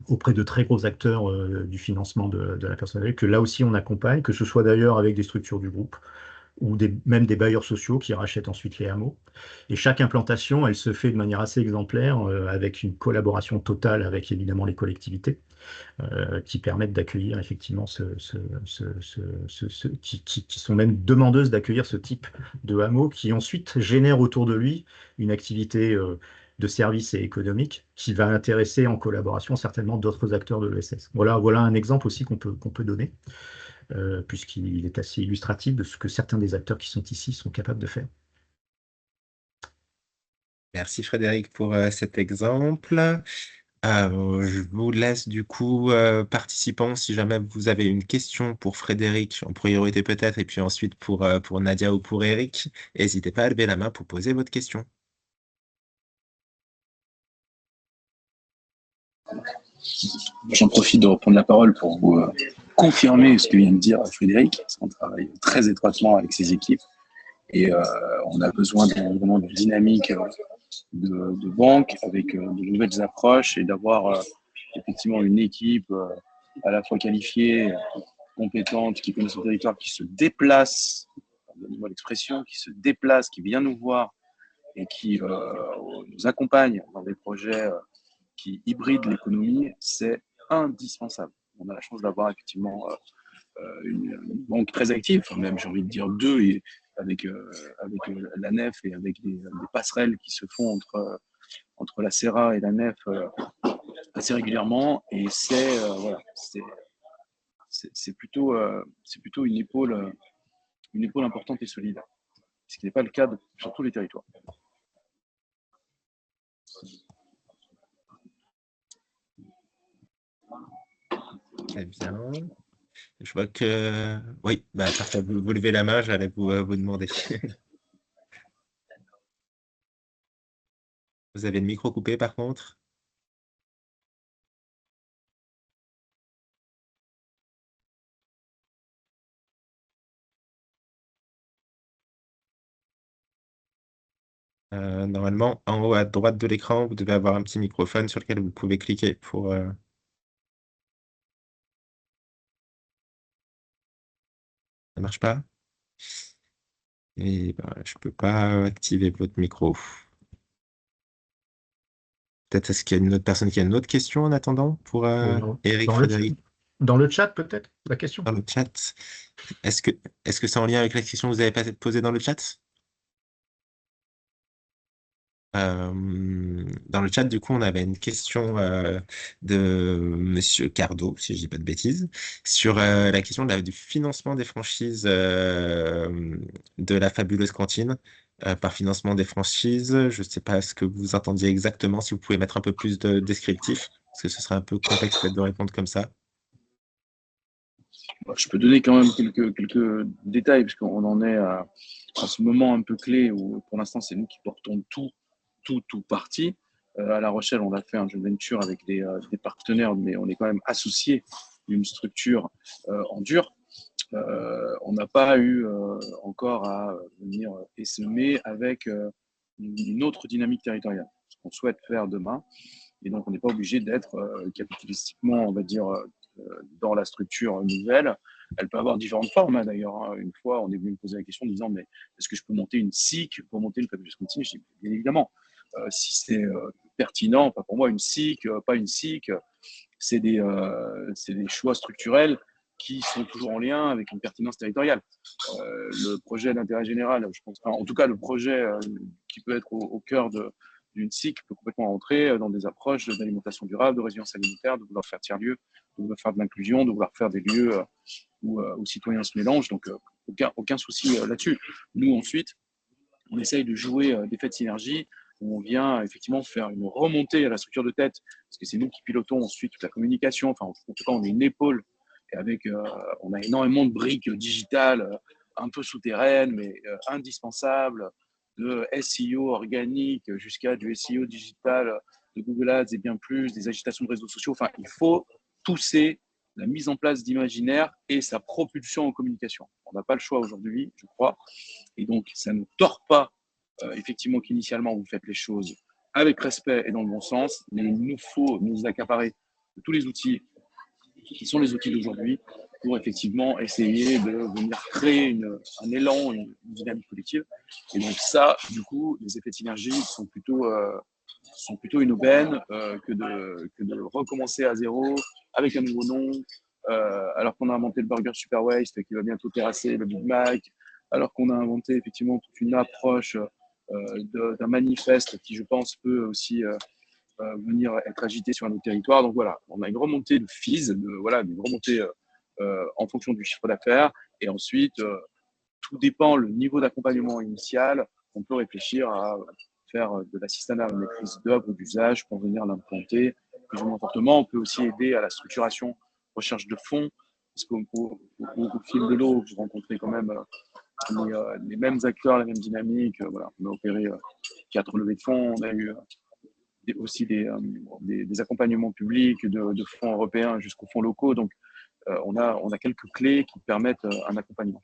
auprès de très gros acteurs du financement de la personne âgée, que là aussi on accompagne, que ce soit d'ailleurs avec des structures du groupe ou même des bailleurs sociaux qui rachètent ensuite les hameaux. Et chaque implantation, elle se fait de manière assez exemplaire, avec une collaboration totale avec évidemment les collectivités, qui permettent d'accueillir effectivement qui sont même demandeuses d'accueillir ce type de hameau, qui ensuite génère autour de lui une activité de service et économique qui va intéresser en collaboration certainement d'autres acteurs de l'ESS. Voilà un exemple aussi qu'on peut donner, puisqu'il est assez illustratif de ce que certains des acteurs qui sont ici sont capables de faire. Merci Frédéric pour cet exemple. Je vous laisse du coup, participants, si jamais vous avez une question pour Frédéric, en priorité peut-être, et puis ensuite pour Nadia ou pour Eric, n'hésitez pas à lever la main pour poser votre question. J'en profite de reprendre la parole pour vous confirmer ce que vient de dire Frédéric, parce qu'on travaille très étroitement avec ses équipes et on a besoin vraiment de dynamique de banque avec de nouvelles approches et d'avoir effectivement une équipe à la fois qualifiée, compétente, qui connaît son territoire, qui se déplace, donnez-moi l'expression, qui se déplace, qui vient nous voir et qui nous accompagne dans des projets qui hybrident l'économie, c'est indispensable. On a la chance d'avoir effectivement une banque très active, même j'ai envie de dire deux, et avec la nef et avec des passerelles qui se font entre la Serra et la nef assez régulièrement. Et voilà, c'est plutôt une épaule importante et solide, ce qui n'est pas le cas sur tous les territoires. Très bien. Je vois que... Oui, parfait, vous levez la main, j'allais vous demander. Vous avez le micro coupé par contre? Normalement, en haut à droite de l'écran, vous devez avoir un petit microphone sur lequel vous pouvez cliquer pour... Ça marche pas? Et je peux pas activer votre micro. Peut-être est-ce qu'il y a une autre personne qui a une autre question en attendant pour Eric, Frédéric? Dans le chat, peut-être, la question? Dans le chat. Est-ce que c'est en lien avec la question que vous avez posée dans le chat? Dans le chat, du coup, on avait une question de Monsieur Cardo, si je dis pas de bêtises, sur la question du financement des franchises de la fabuleuse cantine. Par financement des franchises, je ne sais pas ce que vous entendiez exactement, si vous pouvez mettre un peu plus de descriptif, parce que ce serait un peu complexe peut-être de répondre comme ça. Je peux donner quand même quelques détails, parce qu'on en est à ce moment un peu clé où, pour l'instant, c'est nous qui portons tout parti. À La Rochelle, on a fait un joint venture avec des partenaires, mais on est quand même associé d'une structure en dur. On n'a pas eu encore à venir essaimer avec une autre dynamique territoriale, ce qu'on souhaite faire demain. Et donc, on n'est pas obligé d'être capitalistiquement, on va dire, dans la structure nouvelle. Elle peut avoir différentes formes, hein, d'ailleurs. Une fois, on est venu me poser la question en disant, mais est-ce que je peux monter une SIC pour monter une fabuleuse cantine? Je dis, bien évidemment. Si c'est pertinent, pas pour moi, une SIC, pas une SIC, c'est des choix structurels qui sont toujours en lien avec une pertinence territoriale. Le projet d'intérêt général, je pense, en tout cas le projet qui peut être au cœur d'une SIC peut complètement rentrer dans des approches d'alimentation durable, de résilience alimentaire, de vouloir faire tiers-lieux, de vouloir faire de l'inclusion, de vouloir faire des lieux où citoyens se mélangent. Donc, aucun souci là-dessus. Nous, ensuite, on essaye de jouer d'effets de synergie où on vient effectivement faire une remontée à la structure de tête, parce que c'est nous qui pilotons ensuite toute la communication. Enfin, en tout cas, on est une épaule et on a énormément de briques digitales un peu souterraines, mais indispensables, de SEO organique jusqu'à du SEO digital, de Google Ads et bien plus, des agitations de réseaux sociaux. Enfin, il faut pousser la mise en place d'imaginaire et sa propulsion en communication. On n'a pas le choix aujourd'hui, je crois. Et donc, ça ne tord pas effectivement qu'initialement, vous faites les choses avec respect et dans le bon sens, mais il nous faut nous accaparer de tous les outils qui sont les outils d'aujourd'hui pour effectivement essayer de venir créer un élan, une dynamique collective. Et donc ça, du coup, les effets de synergie sont plutôt une aubaine que de recommencer à zéro avec un nouveau nom, alors qu'on a inventé le burger Super Waste qui va bientôt terrasser le Big Mac, alors qu'on a inventé effectivement toute une approche d'un manifeste qui, je pense, peut aussi venir être agité sur un autre territoire. Donc voilà, on a une remontée de fees, une remontée en fonction du chiffre d'affaires. Et ensuite, tout dépend le niveau d'accompagnement initial. On peut réfléchir à faire de l'assistanat à la maîtrise d'œuvre ou d'usage pour venir l'implanter plus ou moins fortement. On peut aussi aider à la structuration, recherche de fonds, parce qu'au fil de l'eau, vous rencontrez quand même les mêmes acteurs, la même dynamique. Voilà. On a opéré 4 levées de fonds, on a eu aussi des accompagnements publics de fonds européens jusqu'aux fonds locaux. Donc, on a quelques clés qui permettent un accompagnement.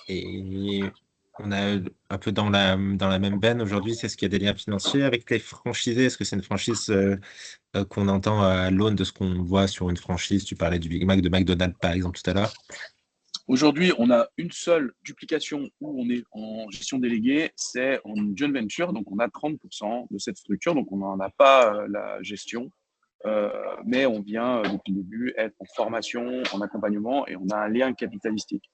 Et on a un peu dans la même veine aujourd'hui, c'est ce qu'il y a des liens financiers avec les franchisés. Est-ce que c'est une franchise qu'on entend à l'aune de ce qu'on voit sur une franchise? Tu parlais du Big Mac de McDonald's, par exemple, tout à l'heure. Aujourd'hui, on a une seule duplication où on est en gestion déléguée, c'est en joint venture, donc on a 30% de cette structure, donc on n'en a pas la gestion, mais on vient depuis le début être en formation, en accompagnement, et on a un lien capitalistique.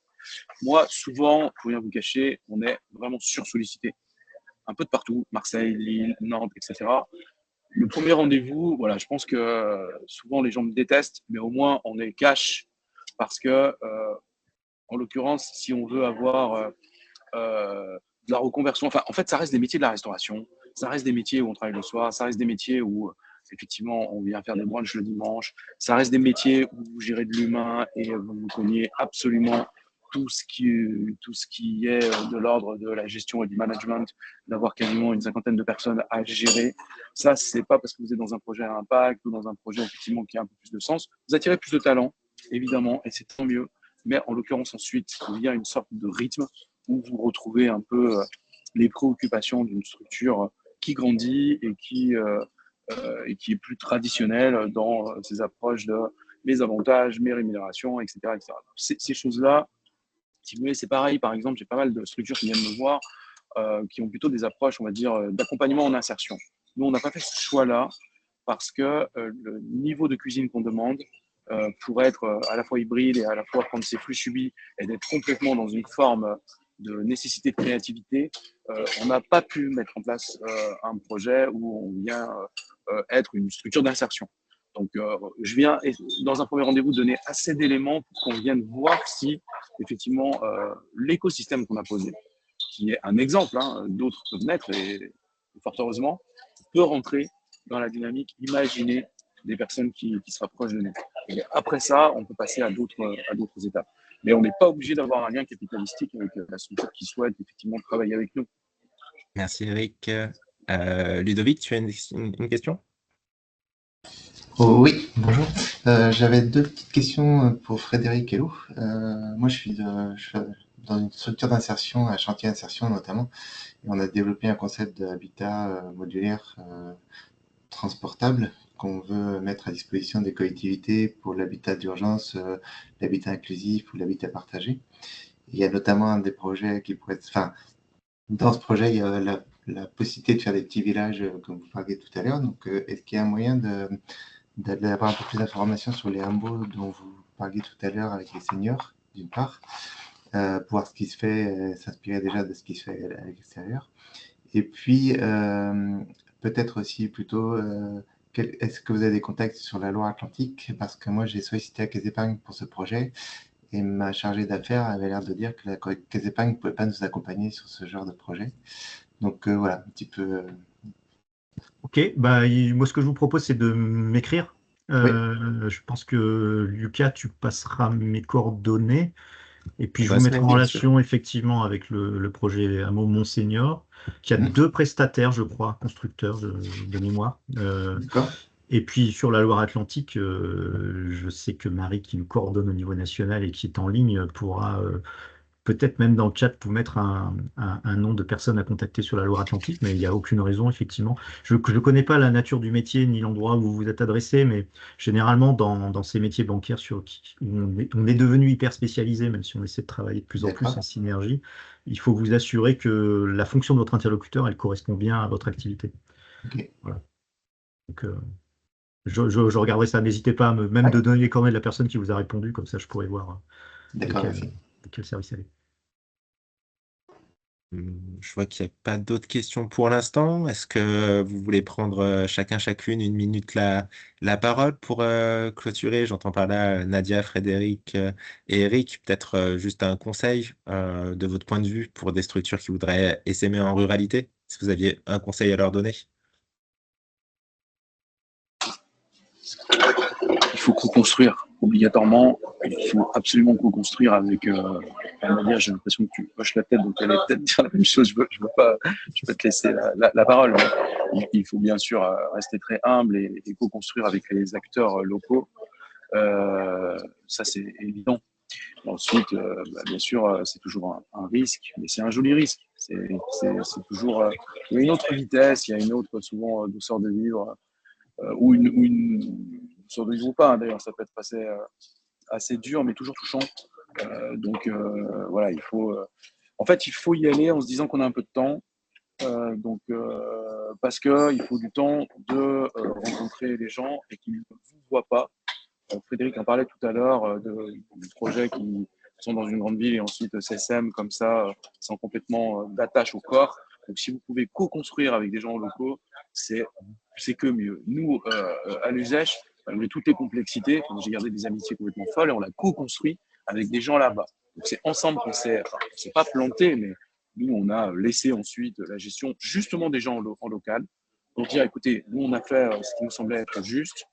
Moi, souvent, pour rien vous cacher, on est vraiment sursollicité, un peu de partout, Marseille, Lille, Nantes, etc. Le premier rendez-vous, voilà, je pense que souvent les gens me détestent, mais au moins on est cash, parce que en l'occurrence, si on veut avoir de la reconversion, enfin, en fait, ça reste des métiers de la restauration, ça reste des métiers où on travaille le soir, ça reste des métiers où, effectivement, on vient faire des brunchs le dimanche, ça reste des métiers où vous gérez de l'humain et vous connaissez absolument tout ce qui est de l'ordre de la gestion et du management, d'avoir quasiment une 50aine de personnes à gérer. Ça, c'est pas parce que vous êtes dans un projet à impact ou dans un projet, effectivement, qui a un peu plus de sens. Vous attirez plus de talents, évidemment, et c'est tant mieux. Mais en l'occurrence, ensuite, il y a une sorte de rythme où vous retrouvez un peu les préoccupations d'une structure qui grandit et qui est plus traditionnelle dans ses approches de mes avantages, mes rémunérations, etc. etc. Ces choses-là, si vous voulez, c'est pareil. Par exemple, j'ai pas mal de structures qui viennent me voir qui ont plutôt des approches, on va dire, d'accompagnement en insertion. Nous, on n'a pas fait ce choix-là parce que le niveau de cuisine qu'on demande, pour être à la fois hybride et à la fois prendre ses flux subis et d'être complètement dans une forme de nécessité de créativité, on n'a pas pu mettre en place un projet où on vient être une structure d'insertion. Donc, je viens, dans un premier rendez-vous, donner assez d'éléments pour qu'on vienne voir si, effectivement, l'écosystème qu'on a posé, qui est un exemple, hein, d'autres peuvent naître, et fort heureusement, peut rentrer dans la dynamique imaginée des personnes qui se rapprochent de nous. Et après ça, on peut passer à d'autres étapes. Mais on n'est pas obligé d'avoir un lien capitalistique avec la structure qui souhaite effectivement travailler avec nous. Merci Eric. Ludovic, tu as une question? Oh, oui, bonjour. J'avais 2 petites questions pour Frédéric et Lou. Moi, je suis dans une structure d'insertion, un chantier d'insertion notamment, et on a développé un concept d'habitat modulaire transportable qu'on veut mettre à disposition des collectivités pour l'habitat d'urgence, l'habitat inclusif ou l'habitat partagé. Il y a notamment un des projets qui pourrait être... Enfin, dans ce projet, il y a la possibilité de faire des petits villages, comme vous parliez tout à l'heure. Donc, est-ce qu'il y a un moyen d'avoir un peu plus d'informations sur les hameaux dont vous parliez tout à l'heure avec les seniors, d'une part, pour voir ce qui se fait, s'inspirer déjà de ce qui se fait à l'extérieur. Et puis, peut-être aussi plutôt, est-ce que vous avez des contacts sur la Loire-Atlantique? Parce que moi, j'ai sollicité la Caisse d'épargne pour ce projet et ma chargée d'affaires avait l'air de dire que la Caisse d'épargne ne pouvait pas nous accompagner sur ce genre de projet. Donc voilà, un petit peu... Ok, bah, moi ce que je vous propose c'est de m'écrire. Oui. Je pense que Lucas, tu passeras mes coordonnées et puis je Bah, vous c'est mettrai en bien relation effectivement avec le projet Hameau Monseigneur, qui a 2 prestataires, je crois, constructeurs de mémoire. D'accord. Et puis sur la Loire-Atlantique, je sais que Marie, qui nous coordonne au niveau national et qui est en ligne, pourra peut-être même dans le chat vous mettre un nom de personne à contacter sur la Loire-Atlantique, mais il n'y a aucune raison, effectivement. Je ne connais pas la nature du métier ni l'endroit où vous vous êtes adressé, mais généralement, dans ces métiers bancaires où on est devenu hyper spécialisé, même si on essaie de travailler de plus en plus en D'accord. synergie, il faut vous assurer que la fonction de votre interlocuteur, elle correspond bien à votre activité. Ok. Voilà. Donc, je regarderai ça. N'hésitez pas même Ouais. de donner les coordonnées de la personne qui vous a répondu, comme ça je pourrais voir D'accord, de merci. quel service elle est. Je vois qu'il n'y a pas d'autres questions pour l'instant. Est-ce que vous voulez prendre chacune une minute la parole pour clôturer? J'entends par là Nadia, Frédéric et Eric. Peut-être juste un conseil de votre point de vue pour des structures qui voudraient essaimer en ruralité, si vous aviez un conseil à leur donner. Il faut co-construire obligatoirement. Il faut absolument co-construire avec. Nadia, j'ai l'impression que tu hoches la tête, donc elle est peut-être dire la même chose. Je veux pas te laisser la parole. Mais il faut bien sûr rester très humble et co-construire avec les acteurs locaux. Ça, c'est évident. Ensuite, bien sûr, c'est toujours un risque, mais c'est un joli risque. C'est toujours. Il y a une autre vitesse, il y a une autre, souvent, douceur de vivre, ou une douceur de vivre ou pas. D'ailleurs, ça peut être assez dur, mais toujours touchant. Donc, voilà, en fait, il faut y aller en se disant qu'on a un peu de temps. Parce qu'il faut du temps de rencontrer les gens et qu'ils ne vous voient pas. Frédéric en parlait tout à l'heure du projet qui sont dans une grande ville et ensuite SSM comme ça, sans complètement d'attache au corps. Donc si vous pouvez co-construire avec des gens locaux, c'est que mieux. Nous, à l'USECH, malgré toutes les complexités, j'ai gardé des amitiés complètement folles et on l'a co-construit avec des gens là-bas. Donc c'est ensemble qu'on s'est pas planté, mais nous, on a laissé ensuite la gestion justement des gens en local pour dire, écoutez, nous, on a fait ce qui nous semblait être juste.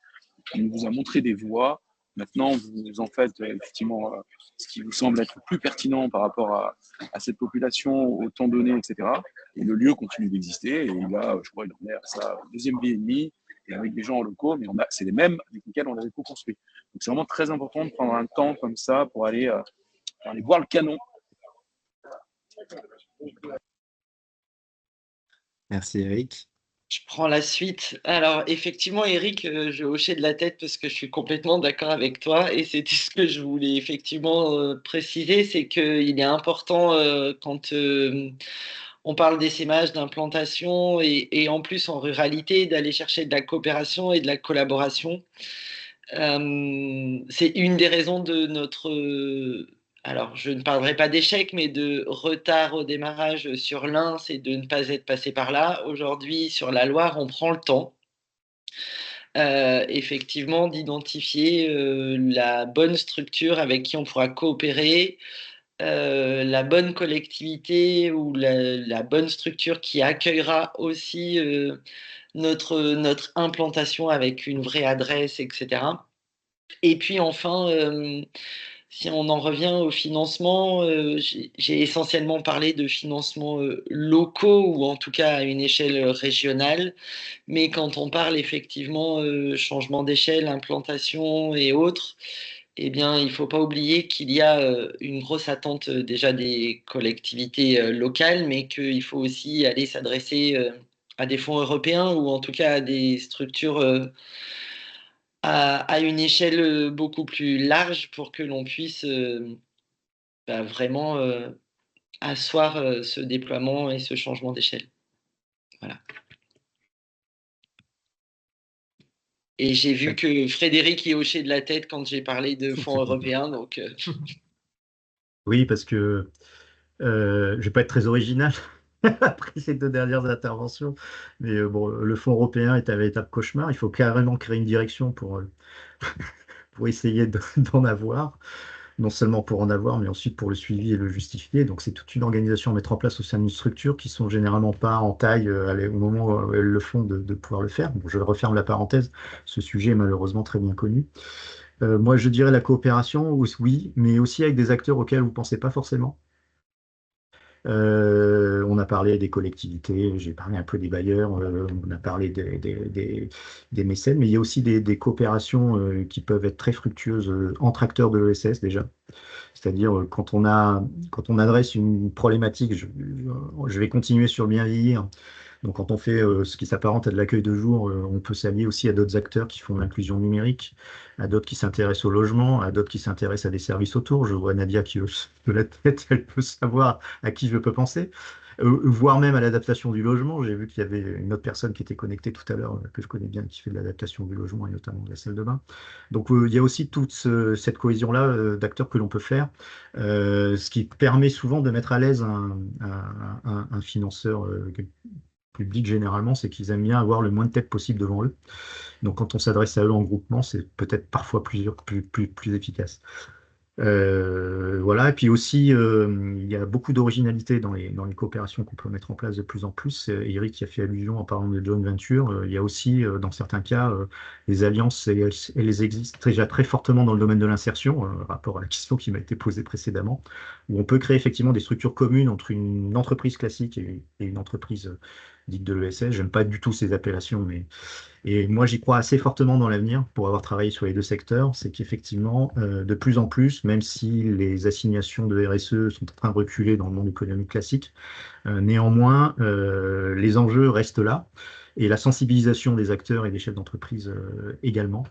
On vous a montré des voies. Maintenant, vous en faites effectivement ce qui vous semble être plus pertinent par rapport à cette population, au temps donné, etc. Et le lieu continue d'exister. Et là, je crois qu'il en est à sa deuxième vie et demie, et avec des gens locaux, mais c'est les mêmes avec lesquels on avait co-construit. Donc c'est vraiment très important de prendre un temps comme ça pour aller voir le canon. Merci Eric. Je prends la suite. Alors, effectivement, Eric, je hochais de la tête parce que je suis complètement d'accord avec toi. Et c'était ce que je voulais effectivement préciser, c'est qu'il est important quand on parle d'essaimage, d'implantation et en plus en ruralité, d'aller chercher de la coopération et de la collaboration. C'est une des raisons de notre... alors, je ne parlerai pas d'échec, mais de retard au démarrage sur l'Ain, c'est de ne pas être passé par là. Aujourd'hui, sur la Loire, on prend le temps, effectivement, d'identifier la bonne structure avec qui on pourra coopérer, la bonne collectivité ou la bonne structure qui accueillera aussi notre implantation avec une vraie adresse, etc. Et puis enfin, si on en revient au financement, j'ai essentiellement parlé de financements locaux ou en tout cas à une échelle régionale. Mais quand on parle effectivement changement d'échelle, implantation et autres, eh bien, il ne faut pas oublier qu'il y a une grosse attente déjà des collectivités locales, mais qu'il faut aussi aller s'adresser à des fonds européens ou en tout cas à des structures à une échelle beaucoup plus large pour que l'on puisse vraiment asseoir ce déploiement et ce changement d'échelle. Voilà. Et j'ai vu que Frédéric y hochait de la tête quand j'ai parlé de fonds européens. Donc, Oui, parce que je ne vais pas être très original après ces deux dernières interventions, mais bon, le fonds européen est un véritable cauchemar. Il faut carrément créer une direction pour essayer d'en avoir. Non seulement pour en avoir, mais ensuite pour le suivi et le justifier. Donc c'est toute une organisation à mettre en place au sein d'une structure qui sont généralement pas en taille au moment où elles le font de pouvoir le faire. Bon, je referme la parenthèse, ce sujet est malheureusement très bien connu. Moi je dirais la coopération, oui, mais aussi avec des acteurs auxquels vous ne pensez pas forcément. On a parlé des collectivités, j'ai parlé un peu des bailleurs, on a parlé des mécènes, mais il y a aussi des coopérations qui peuvent être très fructueuses entre acteurs de l'ESS déjà. C'est-à-dire quand on adresse une problématique, je vais continuer sur le bien vieillir. Donc quand on fait ce qui s'apparente à de l'accueil de jour, on peut s'allier aussi à d'autres acteurs qui font l'inclusion numérique, à d'autres qui s'intéressent au logement, à d'autres qui s'intéressent à des services autour. Je vois Nadia qui hoche de la tête, elle peut savoir à qui je peux penser. Voire même à l'adaptation du logement. J'ai vu qu'il y avait une autre personne qui était connectée tout à l'heure, que je connais bien, qui fait de l'adaptation du logement et notamment de la salle de bain. Donc il y a aussi toute cette cohésion-là d'acteurs que l'on peut faire, ce qui permet souvent de mettre à l'aise un financeur public généralement, c'est qu'ils aiment bien avoir le moins de têtes possible devant eux. Donc quand on s'adresse à eux en groupement, c'est peut-être parfois plus efficace. Voilà, et puis aussi, il y a beaucoup d'originalité dans les coopérations qu'on peut mettre en place de plus en plus. Eric y a fait allusion en parlant de joint venture. Il y a aussi, dans certains cas, les alliances, et elles existent déjà très fortement dans le domaine de l'insertion, rapport à la question qui m'a été posée précédemment, où on peut créer effectivement des structures communes entre une entreprise classique et une entreprise dite de l'ESS. J'aime pas du tout ces appellations, mais et moi, j'y crois assez fortement dans l'avenir pour avoir travaillé sur les deux secteurs. C'est qu'effectivement, de plus en plus, même si les assignations de RSE sont en train de reculer dans le monde économique classique, néanmoins, les enjeux restent là et la sensibilisation des acteurs et des chefs d'entreprise également.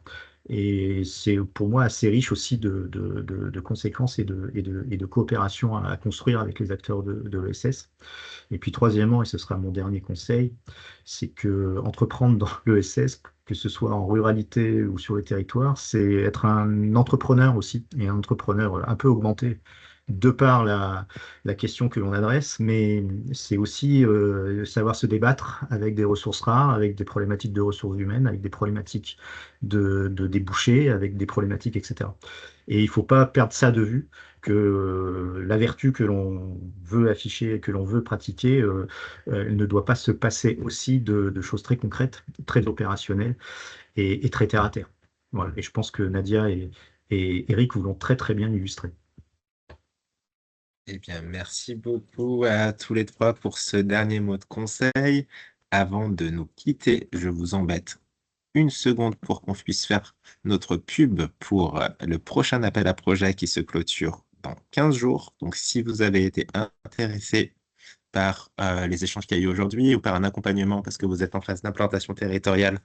Et c'est pour moi assez riche aussi de conséquences et de coopération à construire avec les acteurs de l'ESS. Et puis troisièmement, et ce sera mon dernier conseil, c'est que entreprendre dans l'ESS, que ce soit en ruralité ou sur les territoires, c'est être un entrepreneur aussi, et un entrepreneur un peu augmenté de par la question que l'on adresse, mais c'est aussi savoir se débattre avec des ressources rares, avec des problématiques de ressources humaines, avec des problématiques de débouchés, avec des problématiques, etc. Et il ne faut pas perdre ça de vue, que la vertu que l'on veut afficher, que l'on veut pratiquer, ne doit pas se passer aussi de choses très concrètes, très opérationnelles et très terre à terre. Voilà. Et je pense que Nadia et Eric vous l'ont très très bien illustré. Eh bien, merci beaucoup à tous les trois pour ce dernier mot de conseil. Avant de nous quitter, je vous embête une seconde pour qu'on puisse faire notre pub pour le prochain appel à projet qui se clôture dans 15 jours. Donc, si vous avez été intéressé par les échanges qu'il y a eu aujourd'hui ou par un accompagnement parce que vous êtes en phase d'implantation territoriale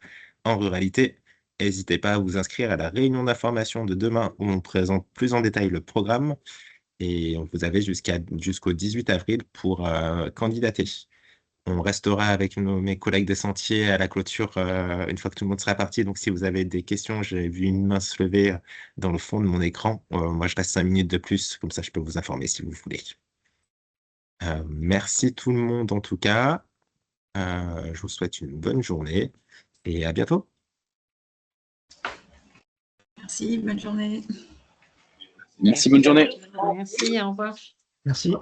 en ruralité, n'hésitez pas à vous inscrire à la réunion d'information de demain où on présente plus en détail le programme. Et vous avez jusqu'au 18 avril pour candidater. On restera avec mes collègues des sentiers à la clôture une fois que tout le monde sera parti. Donc, si vous avez des questions, j'ai vu une main se lever dans le fond de mon écran. Moi, je reste 5 minutes de plus. Comme ça, je peux vous informer si vous voulez. Merci tout le monde en tout cas. Je vous souhaite une bonne journée et à bientôt. Merci, bonne journée. Merci, bonne journée. Merci, au revoir. Merci.